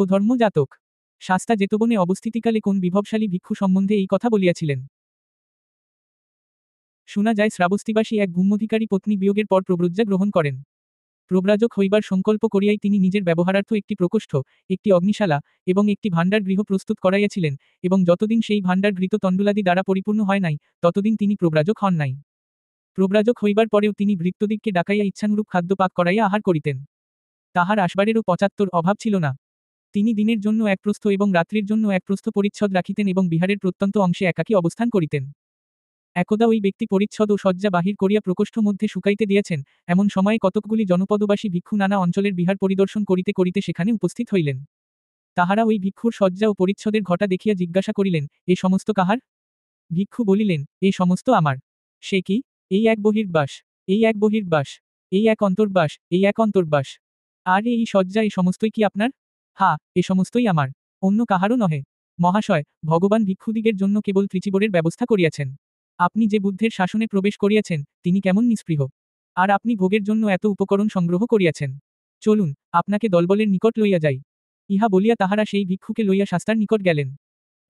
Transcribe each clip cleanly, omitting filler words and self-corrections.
দেবধর্ম জাতক শাস্তা জেতবনে অবস্থিতিকালে কোন বিভবশালী ভিক্ষু সম্বন্ধে এই কথা বলিয়াছিলেন? শোনা যায় শ্রাবস্তিবাসী এক ভূম্যধিকারী পত্নী বিয়োগের পর প্রব্রজ্ঞা গ্রহণ করেন। প্রব্রাজক হইবার সংকল্প করিয়াই তিনি নিজের ব্যবহারার্থ একটি প্রকোষ্ঠ, একটি অগ্নিশালা এবং একটি ভাণ্ডার গৃহ প্রস্তুত করাইয়াছিলেন, এবং যতদিন সেই ভাণ্ডার ঘৃত তণ্ডুলাদি দ্বারা পরিপূর্ণ হয় নাই, ততদিন তিনি প্রব্রাজক হন নাই। প্রব্রাজক হইবার পরেও তিনি ভৃত্যদিগকে ডাকাইয়া ইচ্ছানুরূপ খাদ্য পাক করাইয়া আহার করিতেন। তাহার আসবারেরও পঁচাত্তর অভাব ছিল না। তিনি দিনের জন্য এক প্রস্থ এবং রাত্রির জন্য এক প্রস্থ পরিচ্ছদ রাখিতেন এবং বিহারের প্রত্যন্ত অংশে একাকী অবস্থান করিতেন। একদা ওই ব্যক্তি পরিচ্ছদ ও শয্যা বাহির করিয়া প্রকোষ্ঠ মধ্যে শুকাইতে দিয়েছেন, এমন সময়ে কতকগুলি জনপদবাসী ভিক্ষু নানা অঞ্চলের বিহার পরিদর্শন করিতে করিতে সেখানে উপস্থিত হইলেন। তাহারা ওই ভিক্ষুর শয্যা ও পরিচ্ছদের ঘটা দেখিয়া জিজ্ঞাসা করিলেন, এ সমস্ত কাহার? ভিক্ষু বলিলেন, এ সমস্ত আমার। সে কি? এই এক বহির্বাস, এই এক বহির্বাস, এই এক অন্তর্বাস, এই এক অন্তর্বাস। আর এই শয্যা এ সমস্তই কি আপনার? হ্যাঁ, এ সমস্তই আমার, অন্য কাহারও নহে। মহাশয়, ভগবান ভিক্ষুদিগের জন্য কেবল ত্রিচিবরের ব্যবস্থা করিয়াছেন। আপনি যে বুদ্ধের শাসনে প্রবেশ করিয়াছেন, তিনি কেমন নিস্পৃহ! আর আপনি ভোগের জন্য এত উপকরণ সংগ্রহ করিয়াছেন। চলুন, আপনাকে দলবলের নিকট লইয়া যাই। ইহা বলিয়া তাহারা সেই ভিক্ষুকে লইয়া শাস্তার নিকট গেলেন।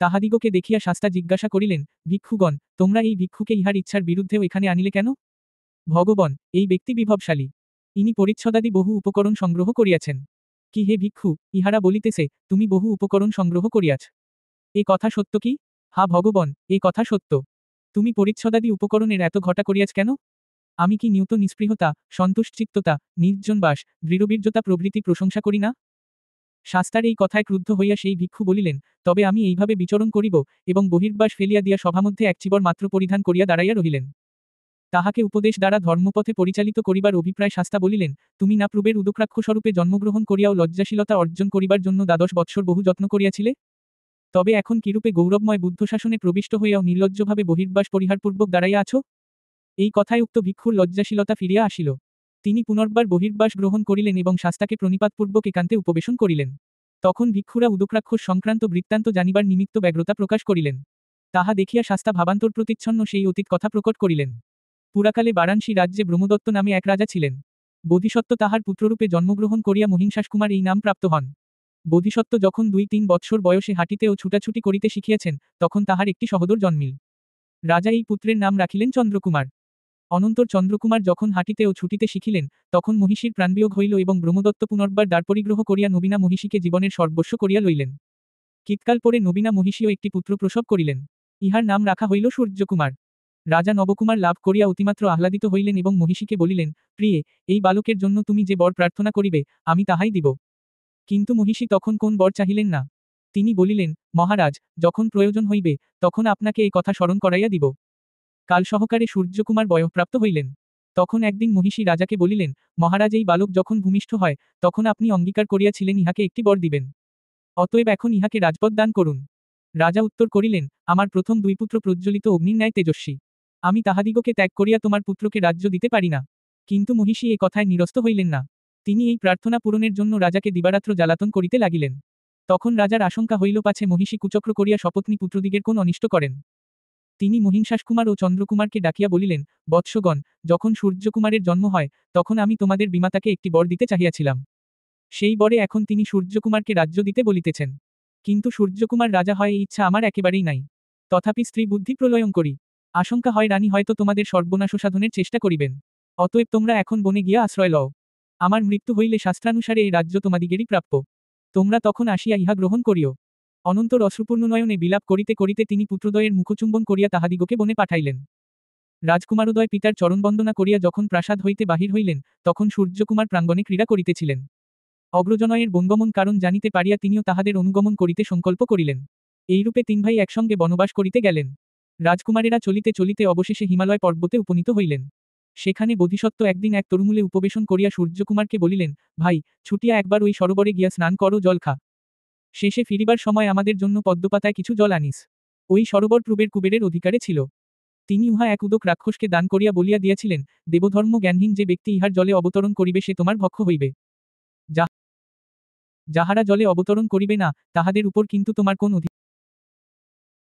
তাহাদিগকে দেখিয়া শাস্তা জিজ্ঞাসা করিলেন, ভিক্ষুগণ, তোমরা এই ভিক্ষুকে ইহার ইচ্ছার বিরুদ্ধেও এখানে আনিলে কেন? ভগবান, এই ব্যক্তি বিভবশালী। ইনি পরিচ্ছদাদি বহু উপকরণ সংগ্রহ করিয়াছেন। কি হে ভিক্ষু, ইহারা বলিতেছে, তুমি বহু উপকরণ সংগ্রহ করিয়াছ। এ কথা সত্য কি? হা ভগবান, এ কথা সত্য। তুমি পরিচ্ছদাদি উপকরণের এত ঘটা করিয়াছ কেন? আমি কি নিয়ত নিস্পৃহতা, সন্তুষ্টচিত্ততা, নির্জনবাস, দৃঢ়বীর্যতা প্রভৃতি প্রশংসা করি না? শাস্তার এই কথায় ক্রুদ্ধ হইয়া সেই ভিক্ষু বলিলেন, তবে আমি এইভাবে বিচরণ করিব, এবং বহির্বাস ফেলিয়া দিয়া সভামধ্যে এক চিবর মাত্র পরিধান করিয়া দাঁড়াইয়া রহিলেন। তাহাকে উপদেশ দ্বারা ধর্মপথে পরিচালিত করিবার অভিপ্রায় শাস্তা বলিলেন, তুমি না পূর্বের উদক্রাক্ষস্বরূপে জন্মগ্রহণ করিয়াও লজ্জাশীলতা অর্জন করিবার জন্য দ্বাদশ বৎসর বহু যত্ন করিয়াছিলে? তবে এখন কিরূপে গৌরবময় বুদ্ধশাসনে প্রবিষ্ট হইয়াও নির্লজ্জভাবে বহির্বাস পরিহারপূর্বক দাঁড়াইয়া আছো? এই কথায় উক্ত ভিক্ষুর লজ্জাশীলতা ফিরিয়া আসিল। তিনি পুনর্বার বহির্বাস গ্রহণ করিলেন এবং শাস্তাকে প্রণিপাতপূর্বক একান্তে উপবেশন করিলেন। তখন ভিক্ষুরা উদকরাক্ষস সংক্রান্ত বৃত্তান্ত জানিবার নিমিত্ত ব্যগ্রতা প্রকাশ করিলেন। তাহা দেখিয়া শাস্তা ভাবান্তর প্রতিচ্ছন্ন সেই অতীত কথা প্রকট করিলেন। পুরাকালে বারাণসী রাজ্যে ব্রহ্মদত্ত নামে এক রাজা ছিলেন। বোধিসত্ত্ব তাহার পুত্ররূপে জন্মগ্রহণ করিয়া মহিষাসকুমার এই নাম প্রাপ্ত হন। বোধিসত্ত্ব যখন 2-3 বৎসর বয়সে হাঁটিতে ও ছুটাছুটি করিতে শিখিয়াছেন, তখন তাহার একটি সহোদর জন্মিল। রাজা এই পুত্রের নাম রাখিলেন চন্দ্রকুমার। অনন্তর চন্দ্রকুমার যখন হাঁটিতে ও ছুটিতে শিখিলেন, তখন মহিষীর প্রাণবিয়োগ হইল এবং ব্রহ্মদত্ত পুনর্বার দ্বারপরিগ্রহ করিয়া নবীনা মহিষীকে জীবনের সর্বস্ব করিয়া লইলেন। কিৎকাল পরে নবীনা মহিষীও একটি পুত্র প্রসব করিলেন। ইহার নাম রাখা হইল সূর্যকুমার। রাজা নবকুমার লাভ করিয়া অতিমাত্র আহ্লাদিত হইলেন এবং মহিষীকে বলিলেন, প্রিয়ে, এই বালকের জন্য তুমি যে বর প্রার্থনা করিবে, আমি তাহাই দিব। কিন্তু মহিষী তখন কোন বর চাহিলেন না। তিনি বলিলেন, মহারাজ, যখন প্রয়োজন হইবে, তখন আপনাকে এই কথা স্মরণ করাইয়া দিব। কাল সহকারে সূর্যকুমার বয়ঃপ্রাপ্ত হইলেন। তখন একদিন মহিষী রাজাকে বলিলেন, মহারাজ, এই বালক যখন ভূমিষ্ঠ হয়, তখন আপনি অঙ্গীকার করিয়াছিলেন ইহাকে একটি বর দিবেন। অতএব এখন ইহাকে রাজপদ দান করুন। রাজা উত্তর করিলেন, আমার প্রথম 2 পুত্র প্রজ্জ্বলিত অগ্নির ন্যায় তেজস্বী। আমি তাহাদিগকে ত্যাগ করিয়া তোমার পুত্রকে রাজ্য দিতে পারি না। কিন্তু মহিষী এ কথায় নিরস্ত হইলেন না। তিনি এই প্রার্থনা পূরণের জন্য রাজাকে দিবারাত্র জ্বালাতন করিতে লাগিলেন। তখন রাজার আশঙ্কা হইল পাছে মহিষী কুচক্র করিয়া সপত্নী পুত্রদিগের কোন অনিষ্ট করেন। তিনি মহিষাসকুমার ও চন্দ্রকুমারকে ডাকিয়া বলিলেন, বৎসগণ, যখন সূর্যকুমারের জন্ম হয়, তখন আমি তোমাদের বিমাতাকে একটি বর দিতে চাহিয়াছিলাম। সেই বরে এখন তিনি সূর্যকুমারকে রাজ্য দিতে বলিতেছেন। কিন্তু সূর্যকুমার রাজা হয় এই ইচ্ছা আমার একেবারেই নাই। তথাপি স্ত্রী বুদ্ধি প্রলয়ঙ্করী। আশঙ্কা হয় রানী হয়তো তোমাদের সর্বনাশ সাধনের চেষ্টা করিবেন। অতএব তোমরা এখন বনে গিয়া আশ্রয় লও। আমার মৃত্যু হইলে শাস্ত্রানুসারে এই রাজ্য তোমাদিগেরই প্রাপ্য। তোমরা তখন আসিয়া ইহা গ্রহণ করিও। অনন্তর অশ্রুপূর্ণ নয়নে বিলাপ করিতে করিতে তিনি পুত্রদ্বয়ের মুখচুম্বন করিয়া তাহাদিগকে বনে পাঠাইলেন। রাজকুমারোদয় পিতার চরণবন্দনা করিয়া যখন প্রাসাদ হইতে বাহির হইলেন, তখন সূর্যকুমার প্রাঙ্গণে ক্রীড়া করিতেছিলেন। অগ্রজনয়ের বনগমন কারণ জানিতে পারিয়া তিনিও তাহাদের অনুগমন করিতে সংকল্প করিলেন। এইরূপে 3 ভাই একসঙ্গে বনবাস করিতে গেলেন। রাজকুমারেরা চলিতে চলিতে অবশেষে হিমালয় পর্বতে উপনীত হইলেন। সেখানে বোধিসত্ত্ব একদিন এক তরুমূলে উপবেশন করিয়া সূর্যকুমারকে বলিলেন, ভাই, ছুটিয়া একবার ওই সরোবরে গিয়া স্নান কর ও জল খা। শেষে ফিরিবার সময় আমাদের জন্য পদ্মপাতায় কিছু জল আনিস। ওই সরোবর পূর্বের কুবেরের অধিকারে ছিল। তিনি উহা এক উদক রাক্ষসকে দান করিয়া বলিয়া দিয়াছিলেন, দেবধর্ম জ্ঞানহীন যে ব্যক্তি ইহার জলে অবতরণ করিবে সে তোমার ভক্ষ হইবে। যাহারা জলে অবতরণ করিবে না, তাহাদের উপর কিন্তু তোমার কোন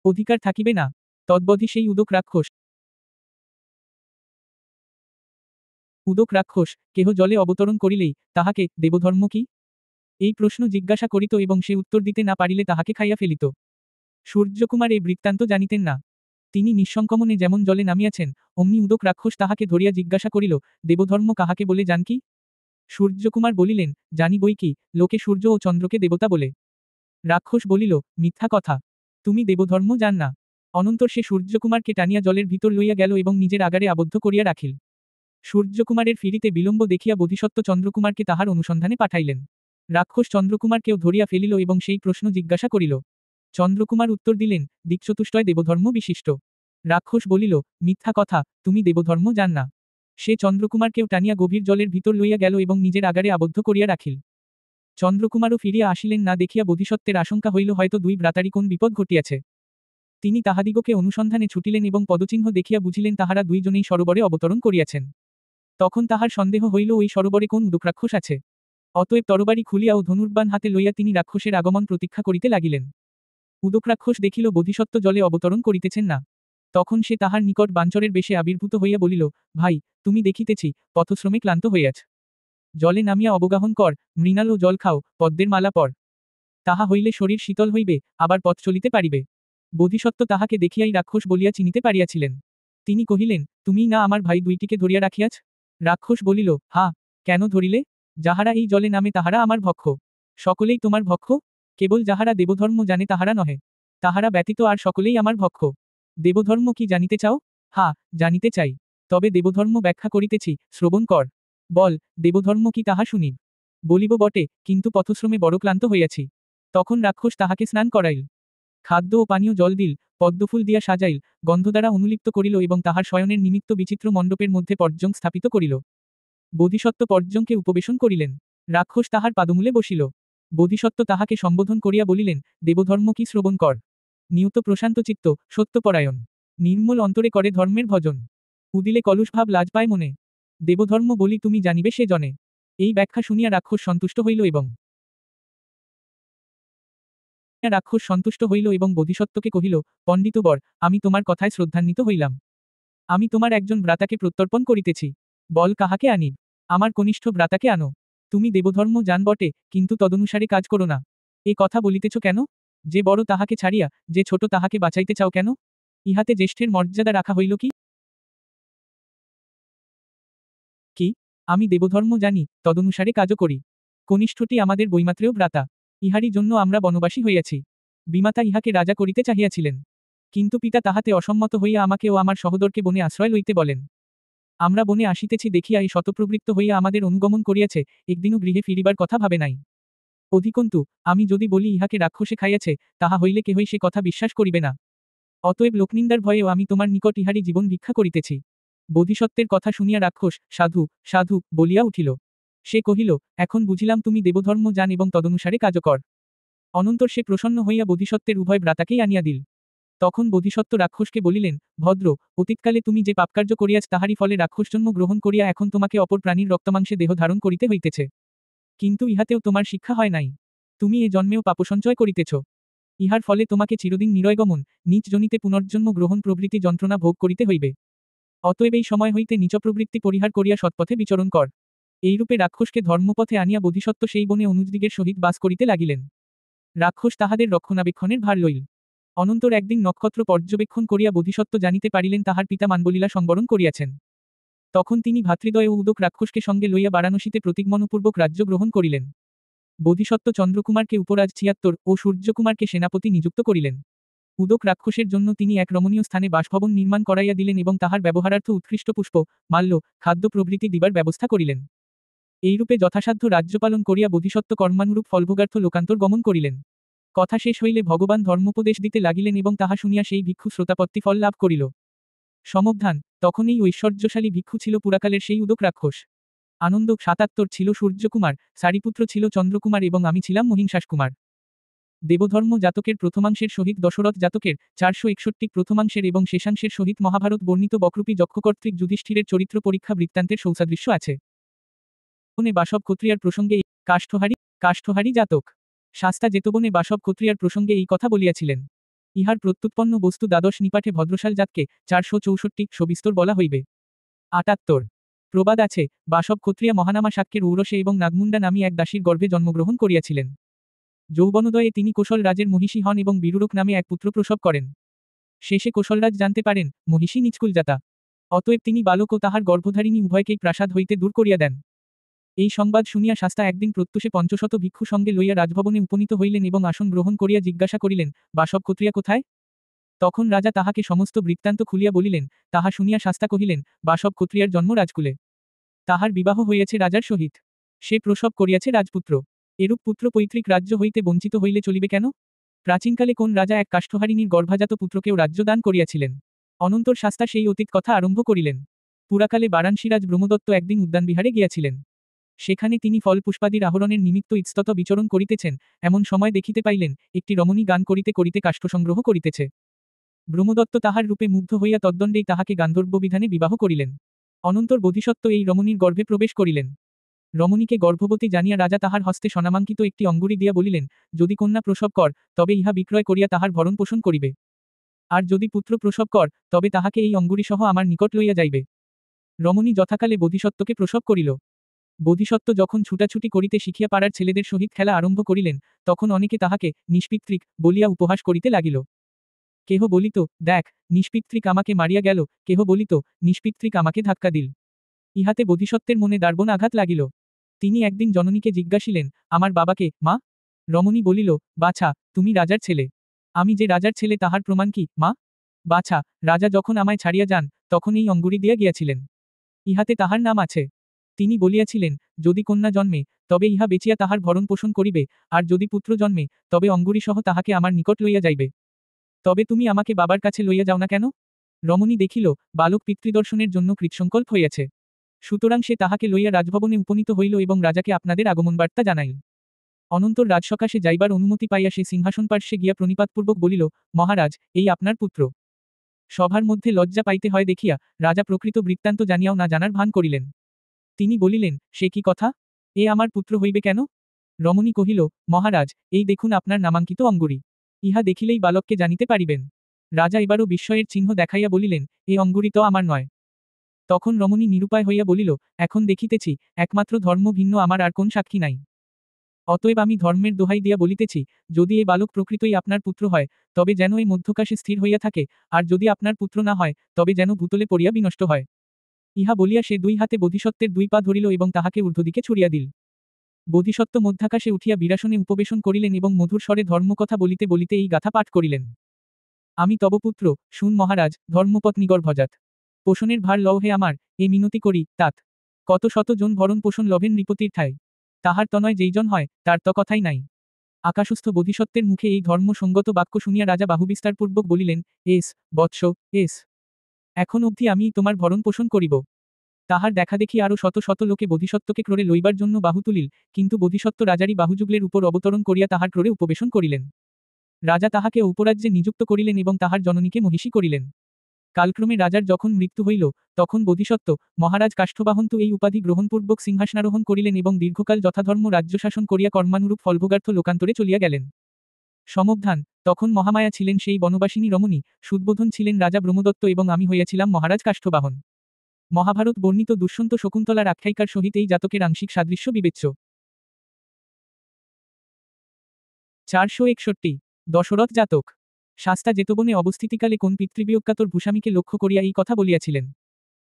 অধিকার থাকিবে না। তদ্বধি সেই উদক রাক্ষস কেহ জলে অবতরণ করিলেই তাহাকে দেবধর্ম কি এই প্রশ্ন জিজ্ঞাসা করিত এবং সে উত্তর দিতে না পারিলে তাহাকে খাইয়া ফেলিত। সূর্যকুমার এই বৃত্তান্ত জানিতেন না। তিনি নিঃসংকোমনে যেমন জলে নামিয়াছেন, অমনি উদক রাক্ষস তাহাকে ধরিয়া জিজ্ঞাসা করিল, দেবধর্ম কাহাকে বলে জান কি? সূর্যকুমার বলিলেন, জানি বই কি, লোকে সূর্য ও চন্দ্রকে দেবতা বলে। রাক্ষস বলিল, মিথ্যা কথা। তুমি দেবধর্ম জান না। অনন্তর সে সূর্যকুমারকে টানিয়া জলের ভিতর লইয়া গেল এবং নিজের আগারে আবদ্ধ করিয়া রাখিল। সূর্যকুমারের ফিরিতে বিলম্ব দেখিয়া বোধিসত্ত্ব চন্দ্রকুমারকে তাহার অনুসন্ধানে পাঠাইলেন। রাক্ষস চন্দ্রকুমারকেও ধরিয়া ফেলিল এবং সেই প্রশ্ন জিজ্ঞাসা করিল। চন্দ্রকুমার উত্তর দিলেন, দিকচতুষ্টয় দেবধর্ম বিশিষ্ট। রাক্ষস বলিল, মিথ্যা কথা, তুমি দেবধর্ম জান না। সে চন্দ্রকুমারকেও টানিয়া গভীর জলের ভিতর লইয়া গেল এবং নিজের আগারে আবদ্ধ করিয়া রাখিল। চন্দ্রকুমারও ফিরিয়া আসিলেন না দেখিয়া বোধিসত্ত্বের আশঙ্কা হইল হয়তো দুই ভ্রাতারই কোন বিপদ ঘটিয়াছে। তিনি তাহাদিগকে অনুসন্ধানে ছুটিলেন এবং পদচিহ্ন দেখিয়া বুঝিলেন তাহারা দুইজনেই সরোবরে অবতরণ করিয়াছেন। তখন তাহার সন্দেহ হইল ওই সরোবরে কোন উদকরাক্ষস আছে। অতএব তরবারি খুলিয়া ও ধনুর্বাণ হাতে লইয়া তিনি রাক্ষসের আগমন প্রতীক্ষা করিতে লাগিলেন। উদকরাক্ষস দেখিল বোধিসত্ত্ব জলে অবতরণ করিতেছেন না। তখন সে তাহার নিকট বাঞ্চরের বেশে আবির্ভূত হইয়া বলিল, ভাই, তুমি দেখিতেছি পথশ্রমে ক্লান্ত হইয়াছ। জলে নামিয়া অবগাহন কর, মৃণাল ও জল খাও, পদ্মের মালা পর। তাহা হইলে শরীর শীতল হইবে, আবার পথ চলিতে পারিবে। বোধিসত্ত্ব তাহাকে দেখিয়াই রাক্ষস বলিয়া চিনিতে পারিয়াছিলেন। তিনি কহিলেন, তুমিই না আমার ভাই দুইটিকে ধরিয়া রাখিয়াছ? রাক্ষস বলিল, হা, কেন ধরিলে? যাহারা এই জলে নামে তাহারা আমার ভক্ষ। সকলেই তোমার ভক্ষ? কেবল যাহারা দেবধর্ম জানে তাহারা নহে। তাহারা ব্যতীত আর সকলেই আমার ভক্ষ। দেবধর্ম কি জানিতে চাও? হা, জানিতে চাই। তবে দেবধর্ম ব্যাখ্যা করিতেছি, শ্রবণ কর। বল, দেবধর্ম কি তাহা শুনিব। বলিব বটে, কিন্তু পথশ্রমে বড় ক্লান্ত হইয়াছি। তখন রাক্ষস তাহাকে স্নান করাইল। খাদ্য ও পানীয় জল দিল, পদ্মফুল দিয়া সাজাইল, গন্ধ দ্বারা অনুলিপ্ত করিল এবং তাহার শয়নের নিমিত্ত বিচিত্র মণ্ডপের মধ্যে পর্যং স্থাপিত করিল। বোধিসত্ত্ব পর্যংকে উপবেশন করিলেন। রাক্ষস তাহার পাদমূলে বসিল। বোধিসত্ত্ব তাহাকে সম্বোধন করিয়া বলিলেন, দেবধর্ম কি শ্রবণ কর। নিয়ত প্রশান্তচিত্ত, সত্যপরায়ণ। নির্মল অন্তরে করে ধর্মের ভজন। উদিলে কলুষ ভাব লাজ পায় মনে। দেবধর্ম বলি তুমি জানিবে সে জনে। এই ব্যাখ্যা শুনিয়া রাক্ষস সন্তুষ্ট হইল এবং বোধিসত্ত্বকে কহিল, পণ্ডিতবর, আমি তোমার কথায় শ্রদ্ধান্বিত হইলাম। আমি তোমার একজন ভ্রাতাকে প্রত্যর্পণ করিতেছি। বল কাহাকে আনিব। আমার কনিষ্ঠ ভ্রাতাকে আনো। তুমি দেবধর্ম জান বটে, কিন্তু তদনুসারে কাজ করো না। এ কথা বলিতেছ কেন? যে বড় তাহাকে ছাড়িয়া, যে ছোট তাহাকে বাঁচাইতে চাও কেন? ইহাতে জ্যেষ্ঠের মর্যাদা রাখা হইল কি? কি? আমি দেবধর্ম জানি, তদনুসারে কাজও করি। কনিষ্ঠটি আমাদের বৈমাত্রেয় ভ্রাতা। ইহারই জন্য আমরা বনবাসী হইয়াছি। বিমাতা ইহাকে রাজা করিতে চাহিয়াছিলেন। কিন্তু পিতা তাহাতে অসম্মত হইয়া আমাকে ও আমার সহোদরকে বনে আশ্রয় লইতে বলেন। আমরা বনে আসিতেছি দেখিয়া এই শতপ্রবৃত্ত হইয়া আমাদের অনুগমন করিয়াছে, একদিনও গৃহে ফিরিবার কথা ভাবে নাই। অধিকন্তু, আমি যদি বলি ইহাকে রাক্ষসে খাইয়াছে, তাহা হইলে কেহই সে কথা বিশ্বাস করিবে না। অতএব লোকনিন্দার ভয়েও আমি তোমার নিকট ইহারই জীবন ভিক্ষা করিতেছি। বোধিসত্ত্বের কথা শুনিয়া রাক্ষস, সাধু, সাধু, বলিয়া উঠিল। সে কহিল, এখন বুঝিলাম তুমি দেবধর্ম জান এবং তদনুসারে কাজও কর। অনন্তর সে প্রসন্ন হইয়া বোধিসত্ত্বের উভয় ভ্রাতাকেই আনিয়া দিল। তখন বোধিসত্ত্ব রাক্ষসকে বলিলেন, ভদ্র, অতীতকালে তুমি যে পাপকার্য করিয়াছ তাহারই ফলে রাক্ষসজন্ম গ্রহণ করিয়া এখন তোমাকে অপর প্রাণীর রক্তমাংসে দেহ ধারণ করিতে হইতেছে। কিন্তু ইহাতেও তোমার শিক্ষা হয় নাই। তুমি এ জন্মেও পাপসঞ্চয় করিতেছ। ইহার ফলে তোমাকে চিরদিন নিরয়গমন, নীচ জনিতে পুনর্জন্ম গ্রহণ প্রভৃতি যন্ত্রণা ভোগ করিতে হইবে। অতএব এই সময় হইতে নীচ প্রবৃত্তি পরিহার করিয়া সৎপথে বিচরণ কর। এইরূপে রাক্ষসকে ধর্মপথে আনিয়া বোধিসত্ত্ব সেই বনে অনুজদিগের সহিত বাস করিতে লাগিলেন। রাক্ষস তাহাদের রক্ষণাবেক্ষণের ভার লইল। অনন্তর একদিন নক্ষত্র পর্যবেক্ষণ করিয়া বোধিসত্ত্ব জানিতে পারিলেন তাহার পিতা মানবলীলা সংবরণ করিয়াছেন। তখন তিনি ভাতৃদ্বয় ও উদক রাক্ষসকে সঙ্গে লইয়া বারাণসীতে প্রতিজ্ঞানপূর্বক রাজ্য গ্রহণ করিলেন। বোধিসত্ত্ব চন্দ্রকুমারকে উপরাজ ৭৬ ও সূর্যকুমারকে সেনাপতি নিযুক্ত করিলেন। উদক রাক্ষসের জন্য তিনি এক রমণীয় স্থানে বাসভবন নির্মাণ করাইয়া দিলেন এবং তাহার ব্যবহারার্থ উৎকৃষ্ট পুষ্প, মাল্য, খাদ্য প্রভৃতি দিবার ব্যবস্থা করিলেন। এইরূপে যথাসাধ্য রাজ্যপালন করিয়া বোধিসত্ত্ব কর্মানুরূপ ফলভোগার্থ লোকান্তর গমন করিলেন। কথা শেষ হইলে ভগবান ধর্মোপদেশ দিতে লাগিলেন এবং তাহা শুনিয়া সেই ভিক্ষু শ্রোতাপত্তি ফল লাভ করিল। সমবধান, তখন এই ঐশ্বর্যশালী ভিক্ষু ছিল পুরাকালের সেই উদক রাক্ষস। আনন্দ ৭৭ ছিল সূর্যকুমার, সারিপুত্র ছিল চন্দ্রকুমার এবং আমি ছিলাম মহিষাসকুমার। দেবধর্ম জাতকের প্রথমাংশের সহিত দশরথ জাতকের ৪৬১ প্রথমাংশের এবং শেষাংশের সহিত মহাভারত বর্ণিত বক্রূপী যক্ষকর্তৃক যুধিষ্ঠিরের চরিত্র পরীক্ষা বৃত্তান্তের সৌসাদৃশ্য আছে। বনে বাসব ক্ষত্রিয়ার প্রসঙ্গে কাষ্ঠহারি জাতক শাস্তা যেতবনে বাসব ক্ষত্রিয়ার প্রসঙ্গে এই কথা বলিয়াছিলেন। ইহার প্রত্যুৎপন্ন বস্তু দ্বাদশ নিপাঠে ভদ্রশাল জাতকে ৪৬৪ সবিস্তর বলা হইবে। ৭৮ প্রবাদ আছে, বাসব ক্ষত্রিয়া মহানামা শাক্যের ঔরসে এবং নাগমুন্ডা নামী এক দাসীর গর্ভে জন্মগ্রহণ করিয়াছিলেন। যৌবনোদয়ে তিনি কোশল রাজের মহিষী হন এবং বিরূরক নামে এক পুত্র প্রসব করেন। শেষে কোশলরাজ জানতে পারেন, মহিষী নিচকুলজাতা। অতএব তিনি বালক ও তাহার গর্ভধারিণী উভয়কেই প্রাসাদ হইতে দূর করিয়া দেন। এই সংবাদ শুনিয়া শাস্তা একদিন প্রত্যুষে ৫০০ ভিক্ষু সঙ্গে লইয়া রাজভবনে উপনীত হইলেন এবং আসন গ্রহণ করিয়া জিজ্ঞাসা করিলেন, বাসব ক্ষত্রিয়া কোথায়? তখন রাজা তাহাকে সমস্ত বৃত্তান্ত খুলিয়া বলিলেন। তাহা শুনিয়া শাস্তা কহিলেন, বাসব ক্ষত্রিয়ার জন্ম রাজকুলে। তাহার বিবাহ হইয়াছে রাজার সহিত। সে প্রসব করিয়াছে রাজপুত্র। এরূপ পুত্র পৈতৃক রাজ্য হইতে বঞ্চিত হইলে চলিবে কেন? প্রাচীনকালে কোন রাজা এক কাষ্ঠহারিণীর গর্ভাজাত পুত্রকেও রাজ্য দান করিয়াছিলেন। অনন্তর শাস্তা সেই অতীত কথা আরম্ভ করিলেন। পুরাকালে বারাণসীরাজ ব্রহ্মদত্ত একদিন উদ্যানবিহারে গিয়াছিলেন। সেখানে তিনি ফল পুষ্পাদির আহরণের নিমিত্ত ইতস্তত বিচরণ করিতেছেন, এমন সময় দেখিতে পাইলেন, একটি রমণী গান করিতে করিতে কাষ্ঠ সংগ্রহ করিতেছে। ব্রহ্মদত্ত তাহার রূপে মুগ্ধ হইয়া তদ্দণ্ডেই তাহাকে গান্ধর্ব বিধানে বিবাহ করিলেন। অনন্তর বোধিসত্ত্ব এই রমণীর গর্ভে প্রবেশ করিলেন। রমণীকে গর্ভবতী জানিয়া রাজা তাহার হস্তে স্বনামাঙ্কিত একটি অঙ্গুরি দিয়া বলিলেন, যদি কন্যা প্রসব কর, তবে ইহা বিক্রয় করিয়া তাহার ভরণ পোষণ করিবে। আর যদি পুত্র প্রসব কর, তবে তাহাকে এই অঙ্গুরিসহ আমার নিকট লইয়া যাইবে। রমণী যথাকালে বোধিসত্ত্বকে প্রসব করিল। বোধিসত্ত্ব যখন ছুটাছুটি করিতে শিখিয়া পাড়ার ছেলেদের সহিত খেলা আরম্ভ করিলেন, তখন অনেকে তাহাকে নিষ্পিত্রিক বলিয়া উপহাস করিতে লাগিল। কেহ বলিত, দেখ, নিষ্পিত্রিক আমাকে মারিয়া গেল, কেহ বলিত, নিষ্পিত্রিক আমাকে ধাক্কা দিল। ইহাতে বোধিসত্ত্বের মনে দার্বণ আঘাত লাগিল। তিনি একদিন জননীকে জিজ্ঞাসিলেন, আমার বাবাকে, মা? রমণী বলিল, বাছা, তুমি রাজার ছেলে। আমি যে রাজার ছেলে তাহার প্রমাণ কি, মা? বাছা, রাজা যখন আমায় ছাড়িয়া যান, তখন এই অঙ্গুরি দিয়া গিয়াছিলেন। ইহাতে তাহার নাম আছে। তিনি বলিয়াছিলেন, যদি কন্যা জন্মে, তবে ইহা বেচিয়া তাহার ভরণ পোষণ করিবে, আর যদি পুত্র জন্মে, তবে অঙ্গুরিসহ তাহাকে আমার নিকট লইয়া যাইবে। তবে তুমি আমাকে বাবার কাছে লইয়া যাও না কেন? রমণী দেখিল, বালক পিতৃদর্শনের জন্য কৃতসংকল্প হইয়াছে। সুতরাং সে তাহাকে লইয়া রাজভবনে উপনীত হইল এবং রাজাকে আপনাদের আগমনবার্তা জানাইল। অনন্তর রাজসকাশে যাইবার অনুমতি পাইয়া সে সিংহাসন পার্শ্বে গিয়া প্রণিপাতপূর্বক বলিল, মহারাজ, এই আপনার পুত্র। সভার মধ্যে লজ্জা পাইতে হয় দেখিয়া রাজা প্রকৃত বৃত্তান্ত জানিয়াও না জানার ভান করিলেন। তিনি বলিলেন, সে কি কথা? এ আমার পুত্র হইবে কেন? রমণী কহিল, মহারাজ, এই দেখুন আপনার নামাঙ্কিত অঙ্গুরি। ইহা দেখিলেই বালককে জানিতে পারিবেন। রাজা এবারও বিস্ময়ের চিহ্ন দেখাইয়া বলিলেন, এ অঙ্গুরি তো আমার নয়। তখন রমণী নিরুপায় হইয়া বলিল, এখন দেখিতেছি, একমাত্র ধর্ম ভিন্ন আমার আর কোন সাক্ষী নাই। অতএব আমি ধর্মের দোহাই দিয়া বলিতেছি, যদি এ বালক প্রকৃতই আপনার পুত্র হয়, তবে যেন এই মধ্যকাশে স্থির হইয়া থাকে, আর যদি আপনার পুত্র না হয়, তবে যেন ভূতলে পড়িয়া বিনষ্ট হয়। ইহা বলিয়া সে দুই হাতে বোধিসত্ত্বের দুই পা ধরিল এবং তাহাকে ঊর্ধ্বদিকে ছুড়িয়া দিল। বোধিসত্ত্ব মধ্যাকাশে উঠিয়া বিরাসনে উপবেশন করিলেন এবং মধুর স্বরে ধর্মকথা বলিতে বলিতে এই গাথা পাঠ করিলেন। আমি তব পুত্র, শুন মহারাজ, ধর্মপত্নীগর ভজাত। পোষণের ভার লও হে আমার, এ মিনতি করি, তাত। কত শত জন ভরণ পোষণ লভেন নৃপতির ঠাই। তাহার তনয় যেইজন হয়, তার তো কথাই নাই। আকাশস্থ বোধিসত্ত্বের মুখে এই ধর্মসঙ্গত বাক্য শুনিয়া রাজা বাহুবিস্তারপূর্বক বলিলেন, এস, বৎস, এস। এখন অবধি আমিই তোমার ভরণ পোষণ করিব। তাহার দেখা দেখি আরও শত শত লোকে বোধিসত্ত্বকে ক্রোড়ে লইবার জন্য বাহু তুলিল, কিন্তু বোধিসত্ত্ব রাজারই বাহুযুগলের উপর অবতরণ করিয়া তাহার ক্রোড়ে উপবেশন করিলেন। রাজা তাহাকে উপরাজ্যে নিযুক্ত করিলেন এবং তাহার জননীকে মহিষী করিলেন। কালক্রমে রাজার যখন মৃত্যু হইল, তখন বোধিসত্ত্ব, মহারাজ কাষ্ঠবাহন্তু এই উপাধি গ্রহণপূর্বক সিংহাসনারোহণ করিলেন এবং দীর্ঘকাল যথাধর্ম রাজ্যশাসন করিয়া কর্মানুরূপ ফলভোগার্থ লোকান্তরে চলিয়া গেলেন। সমবধান, তখন মহামায়া ছিলেন সেই বনবাসিনী রমণী, সুদবোধন ছিলেন রাজা ব্রহ্মদত্ত এবং আমি হইয়াছিলাম মহারাজ কাষ্ঠবাহন। মহাভারত বর্ণিত দুষ্যন্ত শকুন্তলার আখ্যায়িকার সহিত এই জাতকের আংশিক সাদৃশ্য বিবেচ্য। 461 দশরথ জাতক। শাস্তা জেতবনে অবস্থিতিকালে কোন পিতৃবিয়োগকাতর ভূস্বামীকে লক্ষ্য করিয়া এই কথা বলিয়াছিলেন।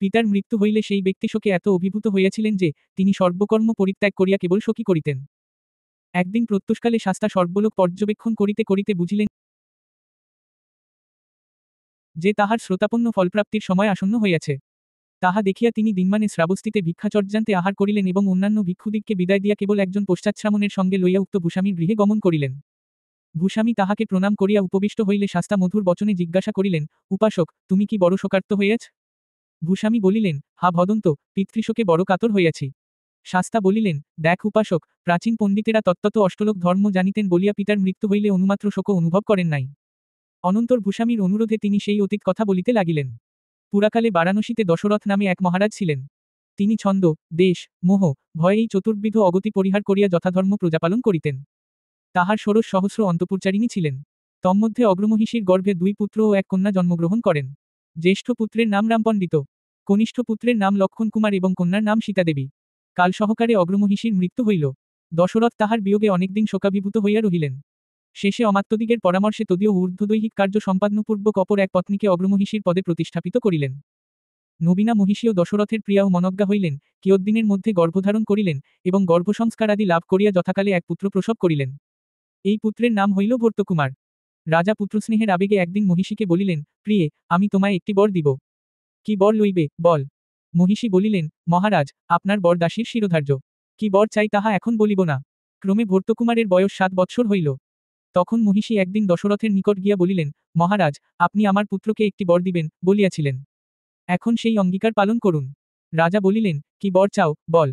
পিতার মৃত্যু হইলে সেই ব্যক্তি শোকে এত অভিভূত হইয়াছিলেন যে, তিনি সর্বকর্ম পরিত্যাগ করিয়া কেবল শোকই করিতেন। একদিন প্রত্যুষকালে শাস্তা সর্বলোক পর্যবেক্ষণ করিতে করিতে বুঝিলেন যে তাহার শ্রোতাপন্ন ফলপ্রাপ্তির সময় আসন্ন হইয়াছে। তাহা দেখিয়া তিনি দিনমানে শ্রাবস্তিতে ভিক্ষাচর্যান্তে আহার করিলেন এবং অন্যান্য ভিক্ষুদিগকে বিদায় দিয়া কেবল একজন পশ্চাৎশ্রামণের সঙ্গে লইয়া উক্ত ভূস্বামীর গৃহে গমন করিলেন। ভূস্বামী তাহাকে প্রণাম করিয়া উপবিষ্ট হইলে শাস্তা মধুর বচনে জিজ্ঞাসা করিলেন, উপাসক, তুমি কি বড় শোকার্ত হইয়াছ? ভূস্বামী বলিলেন, হা ভদন্ত, পিতৃশোকে বড় কাতর হইয়াছি। শাস্তা বলিলেন, দেখ উপাসক, প্রাচীন পণ্ডিতেরা তত্ত্বত অষ্টলোক ধর্ম জানিতেন বলিয়া পিতার মৃত্যু হইলে অনুমাত্র শোক অনুভব করেন নাই। অনন্তর ভূস্বামীর অনুরোধে তিনি সেই অতীত কথা বলিতে লাগিলেন। পুরাকালে বারাণসীতে দশরথ নামে এক মহারাজ ছিলেন। তিনি ছন্দ, দেশ, মোহ, ভয় এই চতুর্বিধ অগতি পরিহার করিয়া যথাধর্ম প্রজাপালন করিতেন। তাহার ষোড়শ সহস্র অন্তঃপুরচারিণী ছিলেন। তন্মধ্যে অগ্রমহিষীর গর্ভে দুই পুত্র ও এক কন্যা জন্মগ্রহণ করেন। জ্যেষ্ঠ পুত্রের নাম রামপণ্ডিত। কনিষ্ঠ পুত্রের নাম লক্ষণ কুমার এবং কন্যার নাম সীতাদেবী। কাল সহকারে অগ্রমহিষীর মৃত্যু হইল। দশরথ তাহার বিয়োগে অনেকদিন শোকাভিভূত হইয়া রহিলেন। শেষে অমাত্যদিগের পরামর্শে তদীয় ঊর্ধ্বদৈহিক কার্য সম্পাদনপূর্বক অপর এক পত্নীকে অগ্রমহিষীর পদে প্রতিষ্ঠাপিত করিলেন। নবীনা মহিষীও দশরথের প্রিয়া ও মনজ্ঞা হইলেন, কিয়দ্দিনের মধ্যে গর্ভধারণ করিলেন, এবং গর্ভসংস্কার আদি লাভ করিয়া যথাকালে এক পুত্র প্রসব করিলেন। এই পুত্রের নাম হইল ভর্তকুমার। রাজা পুত্রস্নেহের আবেগে একদিন মহিষীকে বলিলেন, প্রিয়ে, আমি তোমায় একটি বর দিব। কি বর লইবে, বল। মহিষী বলিলেন, মহারাজ, আপনার বর দাসীর শিরোধার্য। কি বর চাই তাহা এখন বলিব না। ক্রমে ভর্তকুমারের বয়স 7 বৎসর হইল। তখন মহিষী একদিন দশরথের নিকট গিয়া বলিলেন, মহারাজ, আপনি আমার পুত্রকে একটি বর দিবেন, বলিয়াছিলেন। এখন সেই অঙ্গীকার পালন করুন। রাজা বলিলেন, কি বর চাও, বল।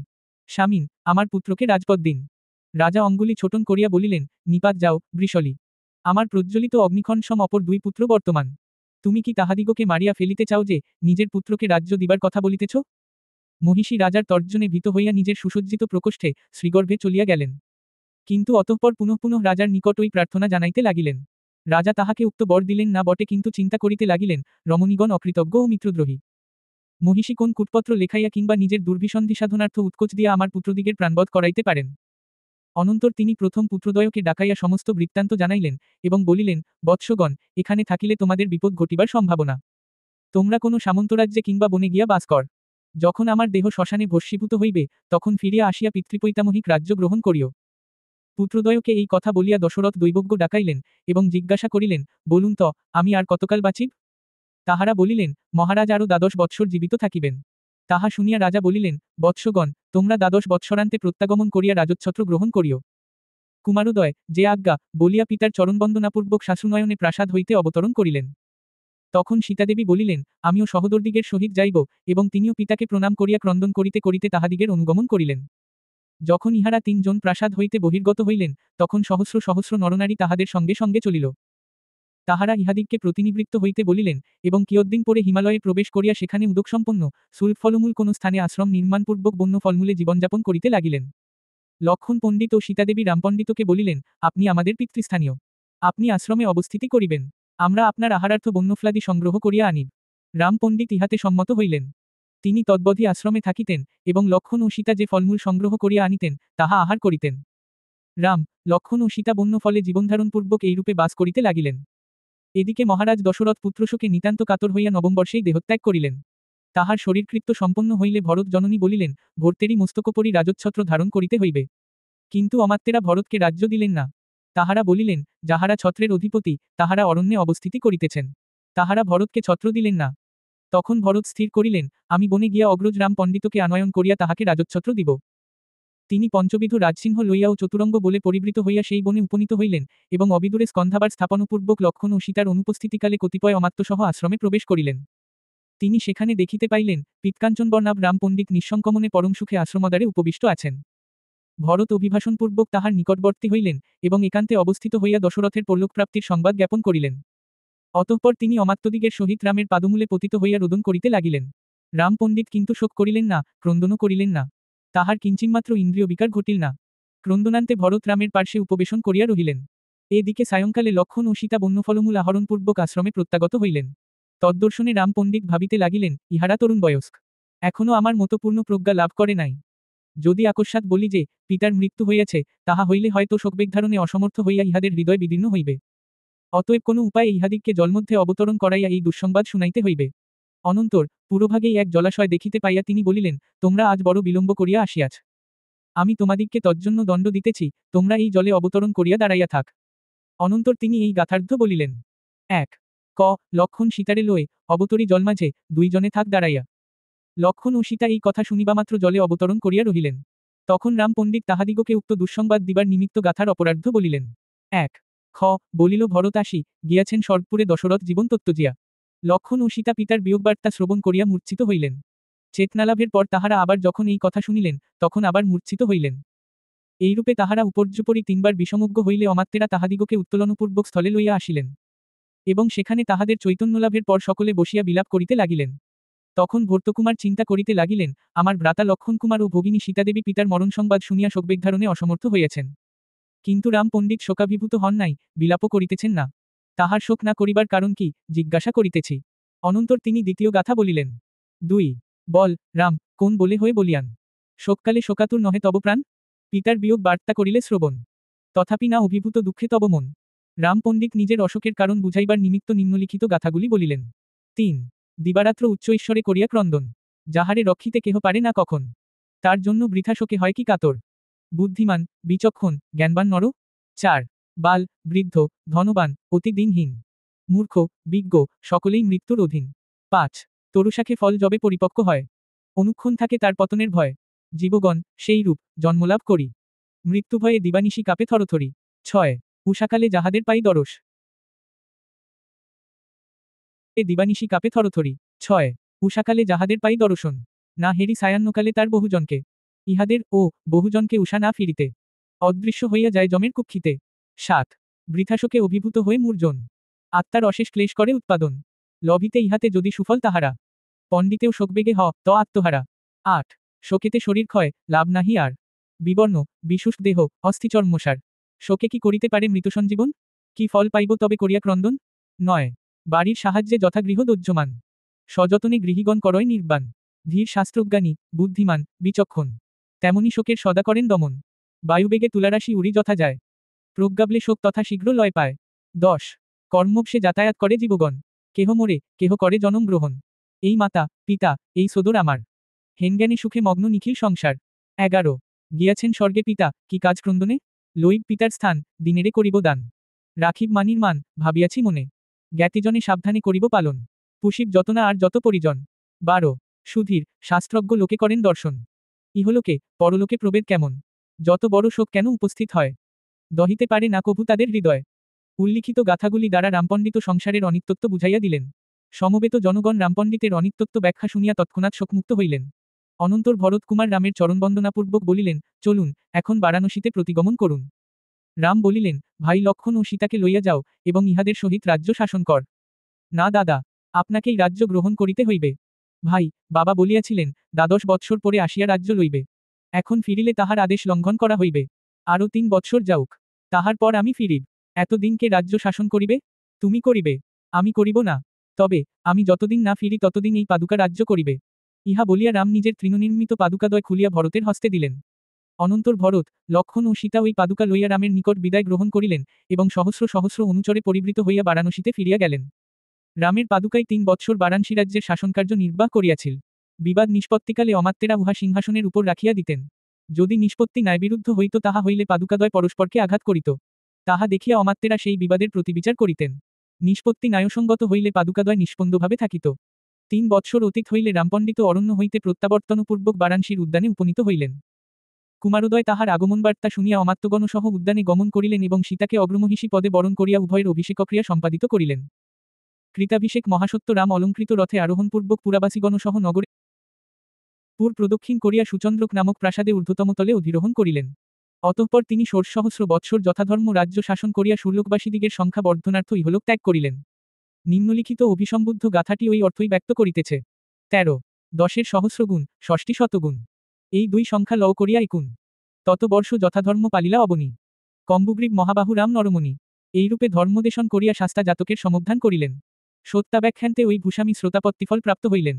স্বামীন, আমার পুত্রকে রাজপদ দিন। রাজা অঙ্গুলি ছোটন করিয়া বলিলেন, নিপাত যাও, বৃষলি। আমার প্রজ্জ্বলিত অগ্নিখন সম অপর 2 পুত্র বর্তমান। তুমি কি তাহাদিগকে মারিয়া ফেলিতে চাও যে, নিজের পুত্রকে রাজ্য দিবার কথা বলিতেছ? মহিষী রাজার তর্জনে ভীত হইয়া নিজের সুসজ্জিত প্রকোষ্ঠে শ্রীগর্ভে চলিয়া গেলেন। কিন্তু অতঃপর পুনঃ পুনঃ রাজার নিকট ওই প্রার্থনা জানাইতে লাগিলেন। রাজা তাহাকে উক্ত বর দিলেন না বটে, কিন্তু চিন্তা করিতে লাগিলেন, রমণীগণ অকৃতজ্ঞ ও মিত্রদ্রোহী। মহিষী কোন কূটপত্র লেখাইয়া কিংবা নিজের দুর্বিসন্ধি সাধনার্থ উৎকোচ দিয়া আমার পুত্রদিগের প্রাণবধ করাইতে পারেন। অনন্তর তিনি প্রথম পুত্রদ্বয়কে ডাকাইয়া সমস্ত বৃত্তান্ত জানাইলেন, এবং বলিলেন, বৎসগণ, এখানে থাকিলে তোমাদের বিপদ ঘটিবার সম্ভাবনা। তোমরা কোনো সামন্তরাজ্যে কিংবা বনে গিয়া বাস কর। যখন আমার দেহ শ্মশানে ভস্মীভূত হইবে, তখন ফিরিয়া আসিয়া পিতৃপৈতামহিক রাজ্য গ্রহণ করিও। পুত্রদ্বয়কে এই কথা বলিয়া দশরথ দৈবজ্ঞ ডাকাইলেন, এবং জিজ্ঞাসা করিলেন, বলুন তো, আমি আর কতকাল বাঁচিব? তাহারা বলিলেন, মহারাজ আরও 12 বৎসর জীবিত থাকিবেন। তাহা শুনিয়া রাজা বলিলেন, বৎসগণ, তোমরা 12 বৎসরান্তে প্রত্যাগমন করিয়া রাজচ্ছত্র গ্রহণ করিও। কুমারোদয়, যে আজ্ঞা, বলিয়া পিতার চরণবন্দনাপূর্বক শাশ্রুনয়নে প্রাসাদ হইতে অবতরণ করিলেন। তখন সীতাদেবী বলিলেন, আমিও সহোদরদিগের সহিত যাইব, এবং তিনিও পিতাকে প্রণাম করিয়া ক্রন্দন করিতে করিতে তাহাদিগের অনুগমন করিলেন। যখন ইহারা 3 জন প্রাসাদ হইতে বহির্গত হইলেন, তখন সহস্র সহস্র নরনারী তাহাদের সঙ্গে সঙ্গে চলিল। তাহারা ইহাদিগকে প্রতিনিবৃত্ত হইতে বলিলেন, এবং কিয়দ্দিন পরে হিমালয়ে প্রবেশ করিয়া সেখানে উদকসম্পন্ন সুলফলমূল কোন স্থানে আশ্রম নির্মাণপূর্বক বন্য ফলমূলে জীবনযাপন করিতে লাগিলেন। লক্ষণ পণ্ডিত ও সীতাদেবী রামপণ্ডিতকে বলিলেন, আপনি আমাদের পিতৃস্থানীয়। আপনি আশ্রমে অবস্থিতি করিবেন। আমরা আপনার আহারার্থ বন্যফলাদি সংগ্রহ করিয়া আনিব। রাম পণ্ডিত ইহাতে সম্মত হইলেন। তিনি তদ্বধি আশ্রমে থাকিতেন, এবং লক্ষণ ও সীতা যে ফলমূল সংগ্রহ করিয়া আনিতেন, তাহা আহার করিতেন। রাম, লক্ষণ ও সীতা বন্য ফলে জীবনধারণপূর্বক এইরূপে বাস করিতে লাগিলেন। এদিকে মহারাজ দশরথ পুত্রশোকে নিতান্ত কাতর হইয়া নবম বর্ষেই দেহত্যাগ করিলেন। তাহার শরীরকৃত্য সম্পন্ন হইলে ভরত জননী বলিলেন, ভর্তেরই মস্তকোপরি রাজচ্ছত্র ধারণ করিতে হইবে। কিন্তু অমাত্যেরা ভরতকে রাজ্য দিলেন না। তাহারা বলিলেন, যাহারা ছত্রের অধিপতি, তাহারা অরণ্যে অবস্থিতি করিতেছেন। তাহারা ভরতকে ছত্র দিলেন না। তখন ভরত স্থির করিলেন, আমি বনে গিয়া অগ্রজ রাম পণ্ডিতকে আনয়ন করিয়া তাহাকে রাজচ্ছত্র দিব। তিনি পঞ্চবিধ রাজসিংহ লইয়া ও চতুরঙ্গ বলে পরিবৃত হইয়া সেই বনে উপনীত হইলেন, এবং অবিদূরে স্কন্ধাবার স্থাপনপূর্বক লক্ষণ ও সীতার অনুপস্থিতিকালে কতিপয় অমাত্যসহ আশ্রমে প্রবেশ করিলেন। তিনি সেখানে দেখিতে পাইলেন, পিতকাঞ্চনবর্ণাভ রাম পণ্ডিত নিঃসংকমনে পরম সুখে আশ্রমদ্বারে উপবিষ্ট আছেন। ভরত অভিভাষণপূর্বক তাহার নিকটবর্তী হইলেন, এবং একান্তে অবস্থিত হইয়া দশরথের পরলোকপ্রাপ্তির সংবাদ জ্ঞাপন করিলেন। অতঃপর তিনি অমাত্যদিগের সহিত রামের পাদমূলে পতিত হইয়া রোদন করিতে লাগিলেন। রাম পণ্ডিত কিন্তু শোক করিলেন না, ক্রন্দনও করিলেন না। তাহার কিঞ্চিন্মাত্র ইন্দ্রিয় বিকার ঘটিল না। ক্রন্দনান্তে ভরত রামের পার্শ্বে উপবেশন করিয়া রহিলেন। এদিকে সায়ংকালে লক্ষণ ও সীতা বন্যফলমূল আহরণপূর্বক আশ্রমে প্রত্যাগত হইলেন। তদ্দর্শনে রাম পণ্ডিত ভাবিতে লাগিলেন, ইহারা তরুণ বয়স্ক। এখনও আমার মতো পূর্ণ প্রজ্ঞা লাভ করে নাই। যদি আকস্মাৎ বলি যে, পিতার মৃত্যু হইয়াছে, তাহা হইলে হয়তো শোকবেগধারণে অসমর্থ হইয়া ইহাদের হৃদয় বিদীর্ণ হইবে। অতএব কোনো উপায়ে ইহাদিগকে জলমধ্যে অবতরণ করাইয়া এই দুঃসংবাদ শুনাইতে হইবে। অনন্তর পুরভাগেই এক জলাশয় দেখিতে পাইয়া তিনি বলিলেন, তোমরা আজ বড় বিলম্ব করিয়া আসিয়াছ। আমি তোমাদিগকে তজ্জন্য দণ্ড দিতেছি, তোমরা এই জলে অবতরণ করিয়া দাঁড়াইয়া থাক। অনন্তর তিনি এই গাথার্ধ বলিলেন। 1 ক লক্ষণ সীতারে লয়ে, অবতরী জলমাঝে, 2 জনে থাক দাঁড়াইয়া। লক্ষণ ও সীতা এই কথা শুনিবামাত্র জলে অবতরণ করিয়া রহিলেন। তখন রাম পণ্ডিত তাহাদিগকে উক্ত দুঃসংবাদ দিবার নিমিত্ত গাথার অপরার্ধ বলিলেন। 1 খ বলিল ভরত আসি, গিয়াছেন স্বর্গপুরে দশরথ জীবন তত্ত্বজিয়া। লক্ষণ ও সীতা পিতার বিয়োগবার্তা শ্রবণ করিয়া মূর্ছিত হইলেন। চেতনালাভের পর তাহারা আবার যখন এই কথা শুনিলেন, তখন আবার মূর্ছিত হইলেন। এইরূপে তাহারা উপর্যুপরি 3 বার বিষমজ্ঞ হইলে অমাত্যেরা তাহাদিগকে উত্তোলনপূর্বক স্থলে লইয়া আসিলেন। এবং সেখানে তাহাদের চৈতন্যলাভের পর সকলে বসিয়া বিলাপ করিতে লাগিলেন। তখন ভর্তকুমার চিন্তা করিতে লাগিলেন, আমার ভ্রাতা লক্ষণকুমার ও ভগিনী সীতাদেবী পিতার মরণসংবাদ শুনিয়া শোকবেগধারণে অসমর্থ হইয়াছেন। কিন্তু রাম পণ্ডিত শোকাভিভূত হন নাই, বিলাপও করিতেছেন না। তাহার শোক না করিবার কারণ কি, জিজ্ঞাসা করিতেছি। অনন্তর তিনি দ্বিতীয় গাথা বলিলেন। 2 বল, রাম, কোন বলে হয়ে বলিয়ান। শোককালে শোকাতুর নহে তব প্রাণ? পিতার বিয়োগ বার্তা করিলে শ্রবণ। তথাপি না অভিভূত দুঃখে তব মন। রাম পণ্ডিত নিজের অশোকের কারণ বুঝাইবার নিমিত্ত নিম্নলিখিত গাথাগুলি বলিলেন। 3. দিবারাত্র উচ্চ ঈশ্বরে করিয়া ক্রন্দন। যাহারে রক্ষিতে কেহ পারে না কখন। তার জন্য বৃথা শোকে হয় কি কাতর। বুদ্ধিমান, বিচক্ষণ, জ্ঞানবান নর। 4. বাল, বৃদ্ধ, ধনবান, অতি দিনহীন, মূর্খ, বিজ্ঞ, সকলেই মৃত্যুর অধীন। 5. তরুশাখে ফল যবে পরিপক্ক হয়, অনুক্ষণ থাকে তার পতনের ভয়। জীবগণ, সেই রূপ, জন্মলাভ করি। মৃত্যু ভয়ে দিবানিশি কাপে থরথরি। 6. উষাকালে যাহাদের পাই দরস, দিবানিশি কাপে থরথরি। 6. উষাকালে যাহাদের পাই দর্শন, না হেরি সায়ান্নকালে তার বহুজনকে। ইহাদের ও বহুজনকে উষা না ফিরিতে, অদৃশ্য হইয়া যায় যমের কুক্ষিতে। 7. বৃথাশোকে অভিভূত হয়ে মূর্জন, আত্মার অশেষ ক্লেশ করে উৎপাদন। লভিতে ইহাতে যদি সুফল তাহারা, পণ্ডিতেও শোকবেগে ত আত্মহারা। 8. শোকেতে শরীর ক্ষয়, লাভ নাহি আর। বিবর্ণ, বিশুষ্ক দেহ, অস্থিচর্মসার। শোকে কি করিতে পারে মৃতসঞ্জীবন? কি ফল পাইব তবে করিয়া ক্রন্দন? 9. বাড়ির সাহায্যে যথাগৃহ দজ্যমান, সযতনে গৃহীগণ করয় নির্বাণ। ধীর শাস্ত্রজ্ঞানী, বুদ্ধিমান, বিচক্ষণ, তেমনি শোকের সদা করেন দমন। বায়ুবেগে তুলারাশি উড়ি যথা যায়, প্রজ্ঞাবলে শোক তথা শীঘ্র লয় পায়। 10. কর্মবশে যাতায়াত করে জীবগণ, কেহ মরে, কেহ করে জনম গ্রহণ। এই মাতা, পিতা, এই সদর আমার, হেনজ্ঞানে সুখে মগ্ন নিখিল সংসার। 11. গিয়াছেন স্বর্গে পিতা, কি কাজ ক্রন্দনে? লইব পিতার স্থান, দিনেরে করিব দান। রাখিব মানির মান, ভাবিয়াছি মনে, জ্ঞাতিজনে সাবধানে করিব পালন। পুষিব যতনা আর যত পরিজন। 12. সুধীর, শাস্ত্রজ্ঞ লোকে করেন দর্শন, ইহলোকে, পরলোকে প্রভেদ কেমন। যত বড় শোক কেন উপস্থিত হয়, দহিতে পারে না কভু তাদের হৃদয়। উল্লিখিত গাথাগুলি দ্বারা রামপণ্ডিত সংসারের অনিত্যত্ব বুঝাইয়া দিলেন। সমবেত জনগণ রামপণ্ডিতের অনিত্যত্ব ব্যাখ্যা শুনিয়া তৎক্ষণাৎ শোকমুক্ত হইলেন। অনন্তর ভরতকুমার রামের চরণবন্দনাপূর্বক বলিলেন, চলুন, এখন বারাণসীতে প্রতিগমন করুন। রাম বলিলেন, ভাই লক্ষ্মণ ও সীতাকে লইয়া যাও, এবং ইহাদের সহিত রাজ্য শাসন কর। না দাদা, আপনাকেই রাজ্য গ্রহণ করিতে হইবে। ভাই, বাবা বলিয়াছিলেন, 12 বৎসর পরে আসিয়া রাজ্য লইবে। এখন ফিরিলে তাহার আদেশ লঙ্ঘন করা হইবে। আরও 3 বৎসর যাউক, তাহার পর আমি ফিরিব। এতদিন কে রাজ্য শাসন করিবে? তুমি করিবে, আমি করিব না। তবে আমি যতদিন না ফিরি ততদিন এই পাদুকা রাজ্য করিবে। ইহা বলিয়া রাম নিজের তৃণনির্মিত পাদুকাদ্বয় খুলিয়া ভরতের হস্তে দিলেন। অনন্তর ভরত, লক্ষ্মণ ও সীতা ওই পাদুকা লইয়া রামের নিকট বিদায় গ্রহণ করিলেন, এবং সহস্র সহস্র অনুচরে পরিবৃত হইয়া বারাণসীতে ফিরিয়া গেলেন। রামের পাদুকায় 3 বৎসর বারাণসী রাজ্যের শাসনকার্য নির্বাহ করিয়াছিল। বিবাদ নিষ্পত্তিকালে অমাত্যেরা উহা সিংহাসনের উপর রাখিয়া দিতেন। যদি নিষ্পত্তি ন্যায়বিরুদ্ধ হইত তাহা হইলে পাদুকাদ্বয় পরস্পরকে আঘাত করিত। তাহা দেখিয়া অমাত্যেরা সেই বিবাদের প্রতিবিচার করিতেন। নিষ্পত্তি ন্যায়সঙ্গত হইলে পাদুকাদ্বয় নিষ্পন্দভাবে থাকিত। 3 বৎসর অতীত হইলে রামপণ্ডিত অরণ্য হইতে প্রত্যাবর্তনপূর্বক বারাণসীর উদ্যানে উপনীত হইলেন। কুমারোদয় তাহার আগমনবার্তা শুনিয়া অমাত্যগণসহ উদ্যানে গমন করিলেন এবং সীতাকে অগ্রমহিষী পদে বরণ করিয়া উভয়ের অভিষেকক্রিয়া সম্পাদিত করিলেন। কৃতাভিষেক মহাসত্য রাম অলঙ্কৃত রথে আরোহণপূর্বক পুরাবাসীগণসহ নগরে পুর প্রদক্ষিণ করিয়া সুচন্দ্রক নামক প্রাসাদে ঊর্ধ্বতম তলে অধিরোহণ করিলেন। অতঃপর তিনি ষোড়শসহস্র বৎসর যথাধর্ম রাজ্য শাসন করিয়া সুরলোকবাসীদিগের সংখ্যা বর্ধনার্থ ইহলোক ত্যাগ করিলেন। নিম্নলিখিত অভিসম্বুদ্ধ গাথাটি ওই অর্থই ব্যক্ত করিতেছে। 13. 10-এর সহস্রগুণ, ষষ্ঠী শতগুণ, এই 2 সংখ্যা লও করিয়া একুন। তত বর্ষ যথাধর্ম পালিলা অবনী, কম্বুগ্রীব মহাবাহু রাম নরমণি। এইরূপে ধর্মদেশন করিয়া শাস্তা জাতকের সমবধান করিলেন। সত্যাব্যাখ্যান্তে ওই ভূস্বামী শ্রোতাপত্তিফল প্রাপ্ত হইলেন।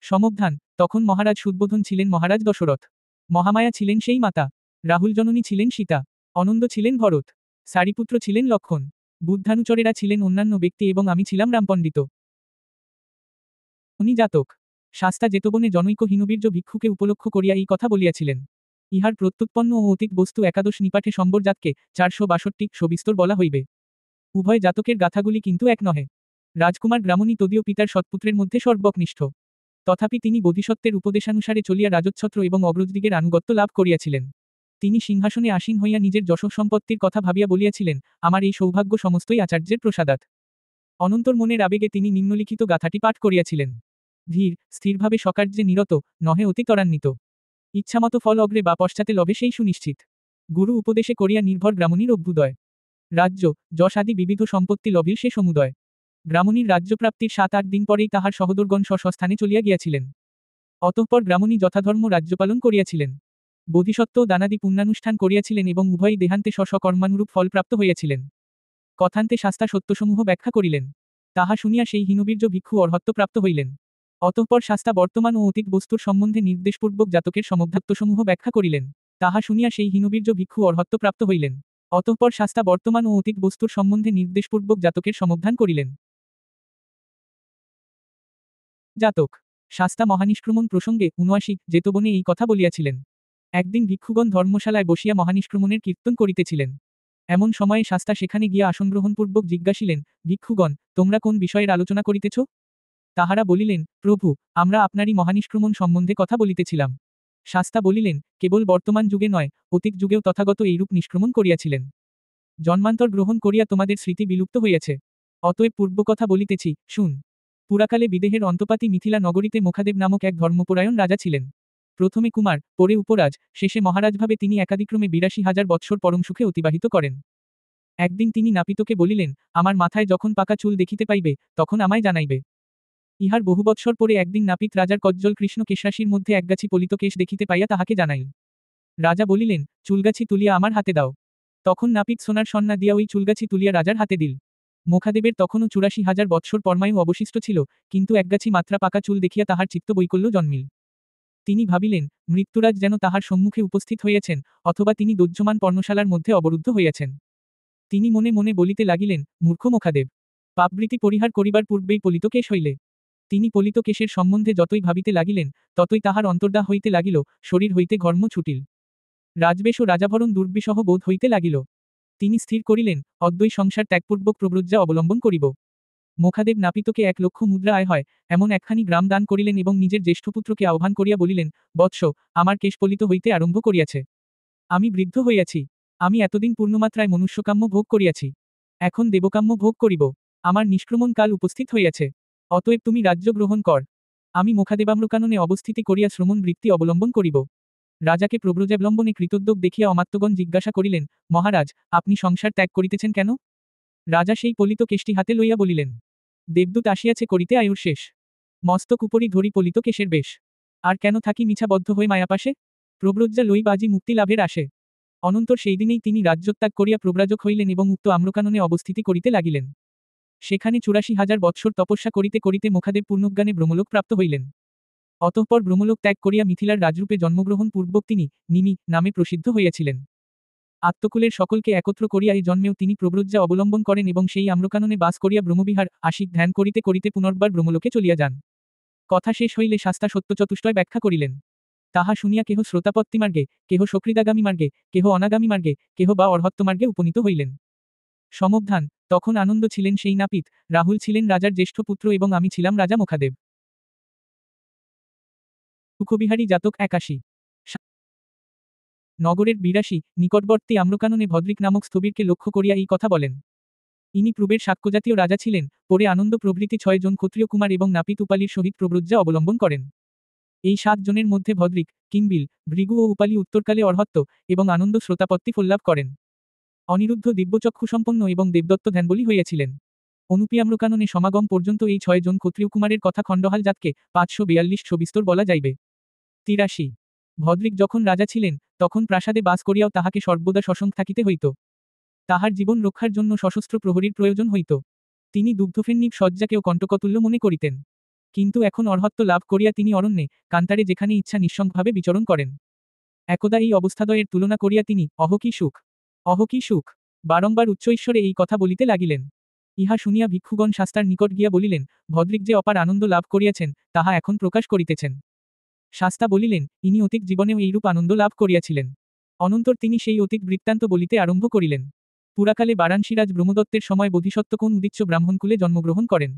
সমবধান, তখন মহারাজ সুদবোধন ছিলেন মহারাজ দশরথ, মহামায়া ছিলেন সেই মাতা, রাহুল জননী ছিলেন সীতা, অনন্দ ছিলেন ভরত, সারিপুত্র ছিলেন লক্ষ্মণ, বুদ্ধানুচরেরা ছিলেন অন্যান্য ব্যক্তি এবং আমি ছিলাম রামপণ্ডিত। উনি জাতক। শাস্তা যেতবনে জনৈক হীনবীর্য ভিক্ষুকে উপলক্ষ করিয়া এই কথা বলিয়াছিলেন। ইহার প্রত্যুৎপন্ন ও অতীত বস্তু একাদশ নিপাঠে সম্বরজাতকে 462 সবিস্তর বলা হইবে। উভয় জাতকের গাথাগুলি কিন্তু এক নহে। রাজকুমার গ্রামণী তদীয় পিতার সৎপুত্রের মধ্যে সর্বকনিষ্ঠ। তথাপি তিনি বোধিসত্ত্বের উপদেশানুসারে চলিয়া রাজচ্ছত্র এবং অগ্রজদিগের আনুগত্য লাভ করিয়াছিলেন। তিনি সিংহাসনে আসীন হইয়া নিজের যশ সম্পত্তির কথা ভাবিয়া বলিয়াছিলেন, আমার এই সৌভাগ্য সমস্তই আচার্যের প্রসাদাৎ। অনন্তর মনের আবেগে তিনি নিম্নলিখিত গাথাটি পাঠ করিয়াছিলেন। ধীর, স্থিরভাবে সকার্যে নিরত, নহে অতি ত্বরান্বিত। ইচ্ছামতো ফল অগ্রে বা পশ্চাতে লভে সেই সুনিশ্চিত। গুরু উপদেশে করিয়া নির্ভর গ্রামণীর অভ্যুদয়। রাজ্য, যশ আদি বিবিধ সম্পত্তি লভির সে সমুদয়। গ্রামণীর রাজ্যপ্রাপ্তির 7-8 দিন পরেই তাহার সহোদরগণ স্বস্থানে চলিয়া গিয়াছিলেন। অতঃপর গ্রামণী যথাধর্ম রাজ্যপালন করিয়াছিলেন। বোধিসত্ত্ব ও দানাদি পুণ্যানুষ্ঠান করিয়াছিলেন এবং উভয়ই দেহান্তে স্বকর্মানুরূপ ফল প্রাপ্ত হইয়াছিলেন। কথান্তে শাস্তা সত্যসমূহ ব্যাখ্যা করিলেন। তাহা শুনিয়া সেই হীনবীর্য ভিক্ষু অর্হত্ব প্রাপ্ত হইলেন। অতঃপর শাস্তা বর্তমান ও অতীত বস্তুর সম্বন্ধে নির্দেশপূর্বক জাতকের সমধ্যাত্মসমূহ ব্যাখ্যা করিলেন। তাহা শুনিয়া সেই হীনবীর্য ভিক্ষু অর্হত্ব প্রাপ্ত হইলেন। অতঃপর শাস্তা বর্তমান ও অতীত বস্তুর সম্বন্ধে নির্দেশপূর্বক জাতকের সমধ্যান করিলেন। জাতক শাস্তা মহানিষ্ক্রমণ প্রসঙ্গে ৭৯ যেতবনে এই কথা বলিয়াছিলেন। একদিন ভিক্ষুগণ ধর্মশালায় বসিয়া মহানিষ্ক্রমণের কীর্তন করিতেছিলেন। এমন সময়ে শাস্তা সেখানে গিয়া আসনগ্রহণপূর্বক জিজ্ঞাসিলেন, ভিক্ষুগণ, তোমরা কোন বিষয়ের আলোচনা করিতেছ? তাহারা বলিলেন, প্রভু, আমরা আপনারই মহানিষ্ক্রমণ সম্বন্ধে কথা বলিতেছিলাম। শাস্তা বলিলেন, কেবল বর্তমান যুগে নয়, অতীত যুগেও তথাগত এইরূপ নিষ্ক্রমণ করিয়াছিলেন। জন্মান্তর গ্রহণ করিয়া তোমাদের স্মৃতি বিলুপ্ত হইয়াছে। অতএব পূর্বকথা বলিতেছি, শুন। পুরাকালে বিদেহের অন্তপাতী মিথিলা নগরীতে মুখাদেব নামক এক ধর্মপরায়ণ রাজা ছিলেন। প্রথমে কুমার, পরে উপরাজ, শেষে মহারাজভাবে তিনি একাদিক্রমে ৮২,০০০ বৎসর পরম সুখে অতিবাহিত করেন। একদিন তিনি নাপিতকে বলিলেন, আমার মাথায় যখন পাকা চুল দেখিতে পাইবে, তখন আমায় জানাইবে। ইহার বহু বৎসর পরে একদিন নাপিত রাজার কজ্জল কৃষ্ণ কেশরাশির মধ্যে একগাছি পলিত কেশ দেখিতে পাইয়া তাহাকে জানাইল। রাজা বলিলেন, চুলগাছি তুলিয়া আমার হাতে দাও। তখন নাপিত সোনার সন্না দিয়া ওই চুলগাছি তুলিয়া রাজার হাতে দিল। মুখাদেবের তখনও ৮৪,০০০ বৎসর পরমায়ু অবশিষ্ট ছিল, কিন্তু একগাছি মাত্রা পাকা চুল দেখিয়া তাহার চিত্ত বৈকল্য জন্মিল। তিনি ভাবিলেন, মৃত্যুরাজ যেন তাহার সম্মুখে উপস্থিত হইয়াছেন, অথবা তিনি দহ্যমান পর্ণশালার মধ্যে অবরুদ্ধ হইয়াছেন। তিনি মনে মনে বলিতে লাগিলেন, মূর্খ মুখাদেব! পাপবৃত্তি পরিহার করিবার পূর্বেই পলিত কেশ হইলে। তিনি পলিত কেশের সম্বন্ধে যতই ভাবিতে লাগিলেন, ততই তাহার অন্তর্দাহ হইতে লাগিল, শরীর হইতে ঘর্ম ছুটিল। রাজবেশ ও রাজাভরণ দুর্বিষহ বোধ হইতে লাগিল। তিনি স্থির করিলেন, অদ্বৈ সংসার ত্যাগপূর্বক প্রব্রজ্যা অবলম্বন করিব। মুখাদেব নাপিতকে ১,০০,০০০ মুদ্রা আয় হয় এমন একখানি গ্রাম দান করিলেন এবং নিজের জ্যেষ্ঠপুত্রকে আহ্বান করিয়া বলিলেন, বৎস, আমার কেশ পলিত হইতে আরম্ভ করিয়াছে। আমি বৃদ্ধ হইয়াছি। আমি এতদিন পূর্ণমাত্রায় মনুষ্যকাম্য ভোগ করিয়াছি। এখন দেবকাম্য ভোগ করিব। আমার নিষ্ক্রমণ কাল উপস্থিত হইয়াছে। অতএব তুমি রাজ্য গ্রহণ কর। আমি মুখাদেবাম্রকাননে অবস্থিতি করিয়া শ্রমণ বৃত্তি অবলম্বন করিব। রাজাকে প্রব্রজাবলম্বনে কৃতোদ্যোগ দেখিয়া অমাত্যগণ জিজ্ঞাসা করিলেন, মহারাজ, আপনি সংসার ত্যাগ করিতেছেন কেন? রাজা সেই পলিত কেশটি হাতে লইয়া বলিলেন, দেবদূত আসিয়াছে করিতে আয়ুর শেষ। মস্তক উপরি ধরি পলিত কেশের বেশ। আর কেন থাকি মিছাবদ্ধ হয়ে মায়াপাশে? প্রব্রজ্জা লইব আজি মুক্তি লাভের আসে। অনন্তর সেই দিনেই তিনি রাজ্যত্যাগ করিয়া প্রব্রাজক হইলেন এবং উক্ত আম্রকাননে অবস্থিতি করিতে লাগিলেন। সেখানে ৮৪,০০০ বৎসর তপস্যা করিতে করিতে মুখাদেব পূর্ণজ্ঞানে ব্রহ্মলোক প্রাপ্ত হইলেন। অতঃপর ব্রহ্মলোক ত্যাগ করিয়া মিথিলার রাজরূপে জন্মগ্রহণ পূর্বক তিনি নিমি নামে প্রসিদ্ধ হইয়াছিলেন। আত্মকুলের সকলকে একত্র করিয়া এই জন্মেও তিনি প্রব্রজ্যা অবলম্বন করেন এবং সেই আম্রকাননে বাস করিয়া ব্রহ্মবিহার আশিক ধ্যান করিতে করিতে পুনর্বার ব্রহ্মলোকে চলিয়া যান। কথা শেষ হইলে শাস্তা সত্যচতুষ্টয় ব্যাখ্যা করিলেন। তাহা শুনিয়া কেহ শ্রোতাপত্তি মার্গে, কেহ সক্রিদাগামী মার্গে, কেহ অনাগামী মার্গে, কেহ বা অর্হত্ব মার্গে উপনীত হইলেন। সমবধান তখন আনন্দ ছিলেন সেই নাপিত, রাহুল ছিলেন রাজার জ্যেষ্ঠ পুত্র এবং আমি ছিলাম রাজা মুখাদেব। সুখবিহারী জাতক ৮১ নগরের ৮২ নিকটবর্তী আম্রকাননে ভদ্রিক নামক স্থবিরকে লক্ষ্য করিয়া এই কথা বলেন। ইনি পূর্বের শাক্যজাতীয় রাজা ছিলেন, পরে আনন্দ প্রভৃতি ৬ জন ক্ষত্রিয় কুমার এবং নাপিত উপালির সহিত প্রব্রজ্যা অবলম্বন করেন। এই ৭ জনের মধ্যে ভদ্রিক, কিম্বিল, ভৃগু ও উপালি উত্তরকালে অর্হত্ব এবং আনন্দ শ্রোতাপত্তি ফল্লাভ করেন। অনিরুদ্ধ দিব্যচক্ষুসম্পন্ন এবং দেবদত্ত ধ্যানবলী হইয়াছিলেন। অনুপিয়াম্রকাননে সমাগম পর্যন্ত এই ৬ জন ক্ষত্রিয় কুমারের কথা খণ্ডহাল জাতকে ৫৪২ সবিস্তর বলা যাইবে। ৮৩ ভদ্রিক যখন রাজা ছিলেন, তখন প্রাসাদে বাস করিয়াও তাহাকে সর্বদা সসঙ্গ থাকিতে হইত। তাহার জীবন রক্ষার জন্য সশস্ত্র প্রহরীর প্রয়োজন হইত। তিনি দুগ্ধফেন্নিব শয্যাকেও কণ্টকতুল্য মনে করিতেন। কিন্তু এখন অর্হত্ব লাভ করিয়া তিনি অরণ্যে, কান্তারে যেখানে ইচ্ছা নিঃসঙ্গভাবে বিচরণ করেন। একদা এই অবস্থাদ্বয়ের তুলনা করিয়া তিনি অহ কি সুখ, অহ কি সুখ বারংবার উচ্চ ঈশ্বরে এই কথা বলিতে লাগিলেন। ইহা শুনিয়া ভিক্ষুগণ শাস্তার নিকট গিয়া বলিলেন, ভদ্রিক যে অপার আনন্দ লাভ করিয়াছেন, তাহা এখন প্রকাশ করিতেছেন। শাস্তা বলিলেন, ইনি অতীত জীবনেও এইরূপ আনন্দ লাভ করিয়াছিলেন। অনন্তর তিনি সেই অতীত বৃত্তান্ত বলিতে আরম্ভ করিলেন। পুরাকালে বারাণসীরাজ ব্রহ্মদত্তের সময় বোধিসত্ত্ব কোন উদিচ্য ব্রাহ্মণকুলে জন্মগ্রহণ করেন।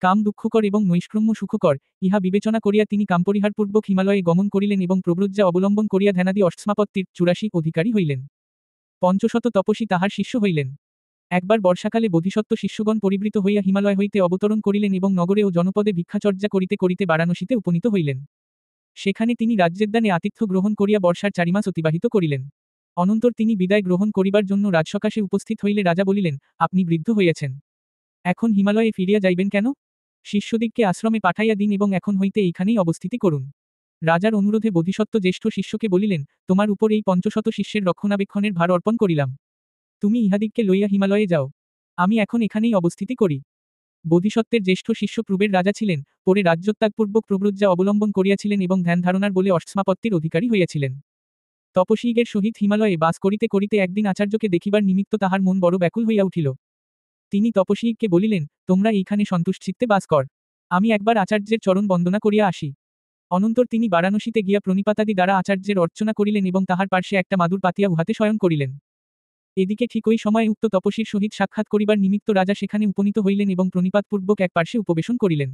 কাম দুঃখকর এবং নৈষ্ক্রম্য সুখকর, ইহা বিবেচনা করিয়া তিনি কামপরিহারপূর্বক হিমালয়ে গমন করিলেন এবং প্রব্রজ্যা অবলম্বন করিয়া ধ্যানাদি অষ্টমাপত্তির ৮৪ অধিকারী হইলেন। ৫০০ তপস্বী তাহার শিষ্য হইলেন। একবার বর্ষাকালে বোধিসত্ত্ব শিষ্যগণ পরিবৃত হইয়া হিমালয় হইতে অবতরণ করিলেন এবং নগরে ও জনপদে ভিক্ষাচর্যা করিতে করিতে বারাণসীতে উপনীত হইলেন। সেখানে তিনি রাজ্যেদ্যানে আতিথ্য গ্রহণ করিয়া বর্ষার ৪ মাস অতিবাহিত করিলেন। অনন্তর তিনি বিদায় গ্রহণ করিবার জন্য রাজসকাশে উপস্থিত হইলে রাজা বলিলেন, আপনি বৃদ্ধ হইয়াছেন। এখন হিমালয়ে ফিরিয়া যাইবেন কেন? শিষ্যদিগকে আশ্রমে পাঠাইয়া দিন এবং এখন হইতে এইখানেই অবস্থিতি করুন। রাজার অনুরোধে বোধিসত্ত্ব জ্যেষ্ঠ শিষ্যকে বলিলেন, তোমার উপর এই ৫০০ শিষ্যের রক্ষণাবেক্ষণের ভার অর্পণ করিলাম। তুমি ইহাদিগকে লইয়া হিমালয়ে যাও। আমি এখন এখানেই অবস্থিতি করি। বোধিসত্ত্বের জ্যেষ্ঠ শিষ্য প্রবের রাজা ছিলেন, পরে রাজ্যত্যাগপূর্বক প্রব্রজ্যা অবলম্বন করিয়াছিলেন এবং ধ্যান ধারণার বলে অষ্টমাপত্তির অধিকারী হইয়াছিলেন। তপস্বীগের সহিত হিমালয়ে বাস করিতে করিতে একদিন আচার্যকে দেখিবার নিমিত্ত তাহার মন বড় ব্যাকুল হইয়া উঠিল। তিনি তপস্বীকে বলিলেন, তোমরা এইখানে সন্তুষ্টচিত্তে বাস কর। আমি একবার আচার্যের চরণ বন্দনা করিয়া আসি। অনন্তর তিনি বারাণসীতে গিয়া প্রণিপাতাদি দ্বারা আচার্যের অর্চনা করিলেন এবং তাহার পার্শ্বে একটা মাদুর পাতিয়া উহাতে শয়ন করিলেন। এদিকে ঠিক ওই সময়ে উক্ত তপস্বীর সহিত সাক্ষাৎ করিবার নিমিত্ত রাজা সেখানে উপনীত হইলেন এবং প্রণিপাতপূর্বক এক পার্শ্বে উপবেশন করিলেন।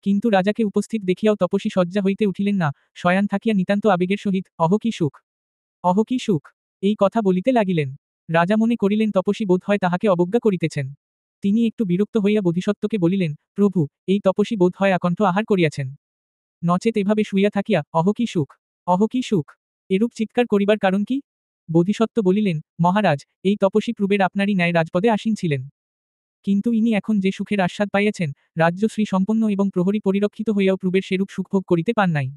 কিন্তু রাজাকে উপস্থিত দেখিয়াও তপস্বী শয্যা হইতে উঠিলেন না, শয়ান থাকিয়া নিতান্ত আবেগের সহিত অহ কি সুখ, অহ কি সুখ, এই কথা বলিতে লাগিলেন। রাজা মনে করিলেন তপস্বী বোধ হয় তাহাকে অবজ্ঞা করিতেছেন। তিনি একটু বিরক্ত হইয়া বোধিসত্ত্বকে বলিলেন, প্রভু, এই তপস্বী বোধ হয় আকণ্ঠ আহার করিয়াছেন। নচেত এভাবে শুইয়া থাকিয়া অহ কি সুখ, অহ কি সুখ, এরূপ চিৎকার করিবার কারণ কি? বোধিসত্ত্ব বলিলেন, মহারাজ, এই তপস্বী পূর্বের আপনারই ন্যায় রাজপদে আসীন ছিলেন। কিন্তু ইনি এখন যে সুখের আস্বাদ পাইয়াছেন, রাজ্যশ্রী সম্পন্ন এবং প্রহরী পরিরক্ষিত হইয়াও পূর্বের সেরূপ সুখভোগ করিতে পান নাই।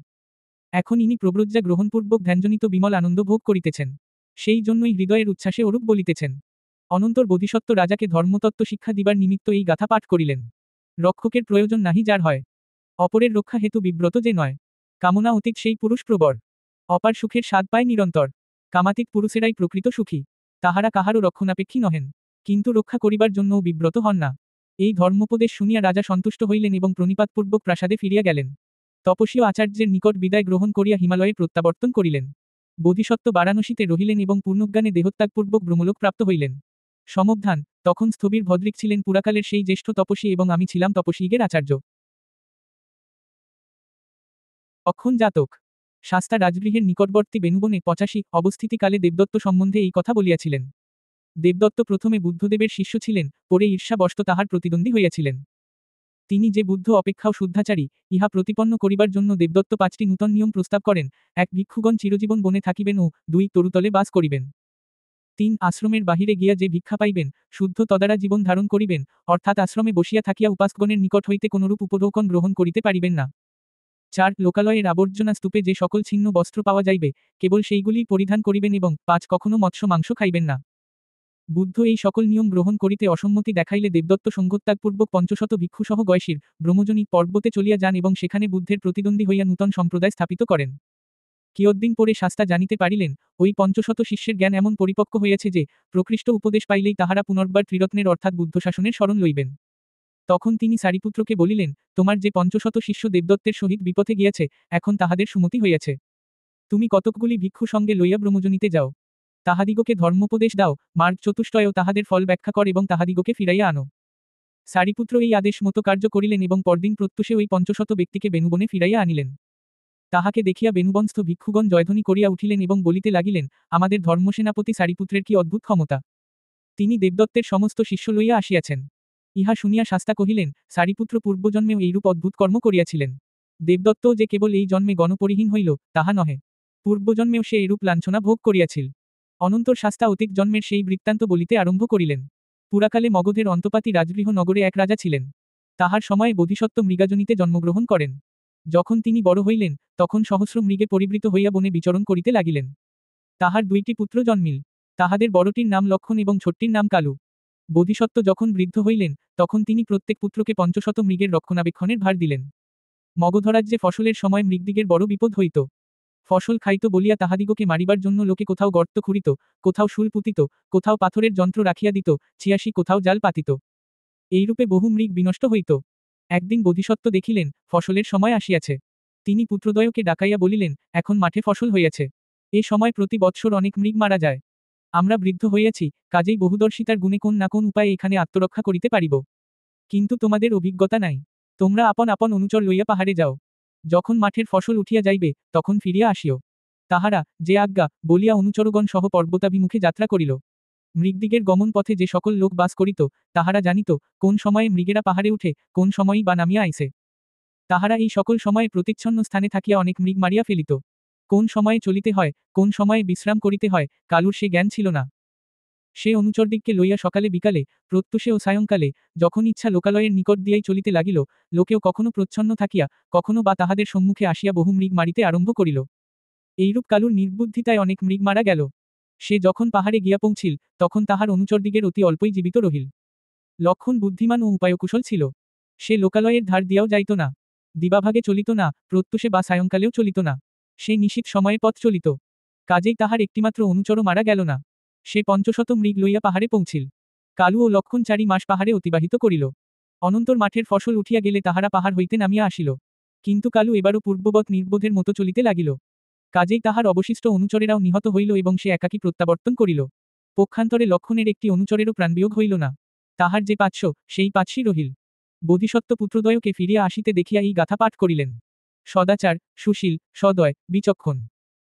এখন ইনি প্রব্রজ্যা গ্রহণপূর্বক ধ্যানজনিত বিমল আনন্দ ভোগ করিতেছেন। সেই জন্যই হৃদয়ের উচ্ছ্বাসে ওরূপ বলিতেছেন। অনন্তর বোধিসত্ত্ব রাজাকে ধর্মতত্ত্ব শিক্ষা দিবার নিমিত্ত এই গাথা পাঠ করিলেন। রক্ষকের প্রয়োজন নাহি যার হয়, অপরের রক্ষা হেতু বিব্রত যে নয়। কামনা অতীত সেই পুরুষ প্রবর, অপার সুখের স্বাদ পায় নিরন্তর। কামাতীত পুরুষেরাই প্রকৃত সুখী, তাহারা কাহারও রক্ষণাপেক্ষী নহেন, কিন্তু রক্ষা করিবার জন্যও বিব্রত হন না। এই ধর্মোপদেশ শুনিয়া রাজা সন্তুষ্ট হইলেন এবং প্রণিপাতপূর্বক প্রাসাদে ফিরিয়া গেলেন। তপস্বী আচার্যের নিকট বিদায় গ্রহণ করিয়া হিমালয়ে প্রত্যাবর্তন করিলেন। বোধিসত্ত্ব বারাণসীতে রহিলেন এবং পূর্ণজ্ঞানে দেহত্যাগপূর্বক ব্রহ্মলোক প্রাপ্ত হইলেন। সমবধান, তখন স্থবির ভদ্রিক ছিলেন পুরাকালের সেই জ্যেষ্ঠ তপস্বী এবং আমি ছিলাম তপস্বীগের আচার্য। অক্ষণ জাতক। শাস্তা রাজগৃহের নিকটবর্তী বেণুবনে 85 অবস্থিতিকালে দেবদত্ত সম্বন্ধে এই কথা বলিয়াছিলেন। দেবদত্ত প্রথমে বুদ্ধদেবের শিষ্য ছিলেন, পরে ঈর্ষাবশত তাহার প্রতিদ্বন্দ্বী হইয়াছিলেন। তিনি যে বুদ্ধ অপেক্ষাও শুদ্ধাচারী, ইহা প্রতিপন্ন করিবার জন্য দেবদত্ত 5টি নূতন নিয়ম প্রস্তাব করেন। 1 ভিক্ষুগণ চিরজীবন বনে থাকিবেন ও 2 তরুতলে বাস করিবেন। 3 আশ্রমের বাহিরে গিয়া যে ভিক্ষা পাইবেন, শুদ্ধ তদ্বারা জীবন ধারণ করিবেন, অর্থাৎ আশ্রমে বসিয়া থাকিয়া উপাসকগণের নিকট হইতে কোনরূপ উপঢৌকন গ্রহণ করিতে পারিবেন না। 4 লোকালয়ের আবর্জনা স্তূপে যে সকল ছিন্ন বস্ত্র পাওয়া যাইবে, কেবল সেইগুলিই পরিধান করিবেন এবং 5 কখনো মৎস্য মাংস খাইবেন না। বুদ্ধ এই সকল নিয়ম গ্রহণ করিতে অসম্মতি দেখাইলে দেবদত্ত সঙ্গত্যাগপূর্বক 500 ভিক্ষুসহ গয়সীর ব্রহ্মজনী পর্বতে চলিয়া যান এবং সেখানে বুদ্ধের প্রতিদ্বন্দ্বী হইয়া নূতন সম্প্রদায় স্থাপিত করেন। কিয়দ্দিন পরে শাস্তা জানিতে পারিলেন, ওই 500 শিষ্যের জ্ঞান এমন পরিপক্ক হইয়াছে যে, প্রকৃষ্ট উপদেশ পাইলেই তাহারা পুনর্বার ত্রিরত্নের অর্থাৎ বুদ্ধ শাসনের শরণ লইবেন। তখন তিনি সারিপুত্রকে বলিলেন, তোমার যে 500 শিষ্য দেবদত্তের সহিত বিপথে গিয়াছে, এখন তাহাদের সুমতি হইয়াছে। তুমি কতকগুলি ভিক্ষু সঙ্গে লইয়া ব্রহ্মজনীতে যাও। তাহাদিগকে ধর্মোপদেশ দাও, মার্গ চতুষ্টয়েও তাহাদের ফল ব্যাখ্যা কর এবং তাহাদিগকে ফিরাইয়া আনো। সারিপুত্র এই আদেশ মতো কার্য করিলেন এবং পরদিন প্রত্যুষে ওই 500 ব্যক্তিকে বেণুবনে ফিরাইয়া আনিলেন। তাহাকে দেখিয়া বেণুবনস্থ ভিক্ষুগণ জয়ধ্বনি করিয়া উঠিলেন এবং বলিতে লাগিলেন, আমাদের ধর্মসেনাপতি সারিপুত্রের কি অদ্ভুত ক্ষমতা! তিনি দেবদত্তের সমস্ত শিষ্য লইয়া আসিয়াছেন। ইহা শুনিয়া শাস্তা কহিলেন, সারিপুত্র পূর্বজন্মেও এইরূপ অদ্ভুত কর্ম করিয়াছিলেন। দেবদত্তও যে কেবল এই জন্মে গণপরিহীন হইল, তাহা নহে। পূর্বজন্মেও সে এরূপ লাঞ্ছনা ভোগ করিয়াছিল। অনন্তর শাস্তা অতীত জন্মের সেই বৃত্তান্ত বলিতে আরম্ভ করিলেন। পুরাকালে মগধের অন্তপাতী রাজগৃহ নগরে এক রাজা ছিলেন। তাহার সময়ে বোধিসত্ত্ব মৃগাজনিতে জন্মগ্রহণ করেন। যখন তিনি বড় হইলেন, তখন সহস্র মৃগে পরিবৃত হইয়া বনে বিচরণ করিতে লাগিলেন। তাহার 2টি পুত্র জন্মিল। তাহাদের বড়টির নাম লক্ষণ এবং ছোট্টির নাম কালু। বোধিসত্ত্ব যখন বৃদ্ধ হইলেন, তখন তিনি প্রত্যেক পুত্রকে 500 মৃগের রক্ষণাবেক্ষণের ভার দিলেন। মগধরাজ্যে ফসলের সময় মৃগদিগের বড় বিপদ হইত। ফসল খাইত বলিয়া তাহাদিগকে মারিবার জন্য লোকে কোথাও গর্ত খুঁড়িত, কোথাও শুল পুঁতিত, কোথাও পাথরের যন্ত্র রাখিয়া দিত, 86 কোথাও জাল পাতিত। এইরূপে বহু মৃগ বিনষ্ট হইত। একদিন বোধিসত্ত্ব দেখিলেন, ফসলের সময় আসিয়াছে। তিনি পুত্রদ্বয়কে ডাকাইয়া বলিলেন, এখন মাঠে ফসল হইয়াছে। এ সময় প্রতি বৎসর অনেক মৃগ মারা যায়। আমরা বৃদ্ধ হইয়াছি, কাজেই বহুদর্শিতার গুণে কোন না কোন উপায়ে এখানে আত্মরক্ষা করিতে পারিব। কিন্তু তোমাদের অভিজ্ঞতা নাই। তোমরা আপন আপন অনুচর লইয়া পাহাড়ে যাও। যখন মাঠের ফসল উঠিয়া যাইবে, তখন ফিরিয়া আসিও। তাহারা, যে আজ্ঞা, বলিয়া অনুচরগণ সহ পর্বতাভিমুখে যাত্রা করিল। মৃগদিগের গমন পথে যে সকল লোক বাস করিত, তাহারা জানিত, কোন সময়ে মৃগেরা পাহাড়ে উঠে, কোন সময়ই বা নামিয়া আইসে। তাহারা এই সকল সময়ে প্রতিচ্ছন্ন স্থানে থাকিয়া অনেক মৃগ মারিয়া ফেলিত। কোন সময়ে চলিতে হয়, কোন সময়ে বিশ্রাম করিতে হয়, কালুর সে জ্ঞান ছিল না। সে অনুচরদিগকে লইয়া সকালে বিকালে, প্রত্যুষে ও সায়ংকালে, যখন ইচ্ছা লোকালয়ের নিকট দিয়াই চলিতে লাগিল, লোকেও কখনো প্রচ্ছন্ন থাকিয়া, কখনো বা তাহাদের সম্মুখে আসিয়া বহু মৃগ মারিতে আরম্ভ করিল। এইরূপ কালুর নির্বুদ্ধিতায় অনেক মৃগ মারা গেল। সে যখন পাহাড়ে গিয়া পৌঁছিল, তখন তাহার অনুচরদিগের অতি অল্পই জীবিত রহিল। লক্ষণ বুদ্ধিমান ও উপায়কুশল ছিল। সে লোকালয়ের ধার দিয়াও যাইত না, দিবাভাগে চলিত না, প্রত্যুষে বা সায়ংকালেও চলিত না। সে নিশীথ সময়ে পথ চলিত। কাজেই তাহার একটিমাত্র অনুচরও মারা গেল না। সে ৫০০ মৃগ লইয়া পাহাড়ে পৌঁছিল। কালু ও লক্ষণ ৪ মাস পাহাড়ে অতিবাহিত করিল। অনন্তর মাঠের ফসল উঠিয়া গেলে তাহারা পাহাড় হইতে নামিয়া আসিল। কিন্তু কালু এবারও পূর্ববৎ নির্বোধের মতো চলিতে লাগিল। কাজেই তাহার অবশিষ্ট অনুচরেরাও নিহত হইল এবং সে একাকী প্রত্যাবর্তন করিল। পক্ষান্তরে লক্ষণের একটি অনুচরেরও প্রাণবিয়োগ হইল না। তাহার যে ৫০০, সেই ৫০০ই রহিল। বোধিসত্ত্ব পুত্রদ্বয়কে ফিরিয়া আসিতে দেখিয়া এই গাথা পাঠ করিলেন। সদাচার, সুশীল, সদয়, বিচক্ষণ।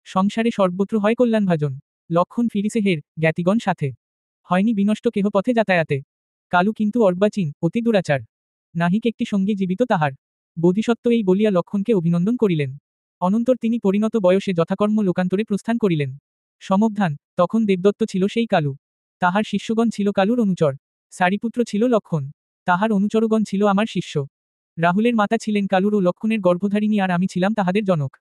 সংসারে সর্বত্র হয় কল্যাণভাজন। লক্ষণ ফিরিছে হের জ্ঞাতিগণ সাথে। হয়নি বিনষ্ট কেহ পথে যাতায়াতে। কালু কিন্তু অর্বাচীন, অতি দুরাচার। নাহিক একটি সঙ্গী জীবিত তাহার। বোধিসত্ত্ব এই বলিয়া লক্ষণকে অভিনন্দন করিলেন। অনন্তর তিনি পরিণত বয়সে যথাকর্ম লোকান্তরে প্রস্থান করিলেন। সমবধান, তখন দেবদত্ত ছিল সেই কালু। তাহার শিষ্যগণ ছিল কালুর অনুচর। সারিপুত্র ছিল লক্ষণ। তাহার অনুচরগণ ছিল আমার শিষ্য। রাহুলের মাতা ছিলেন কালুর ও লক্ষণের গর্ভধারিণী আর আমি ছিলাম তাহাদের জনক।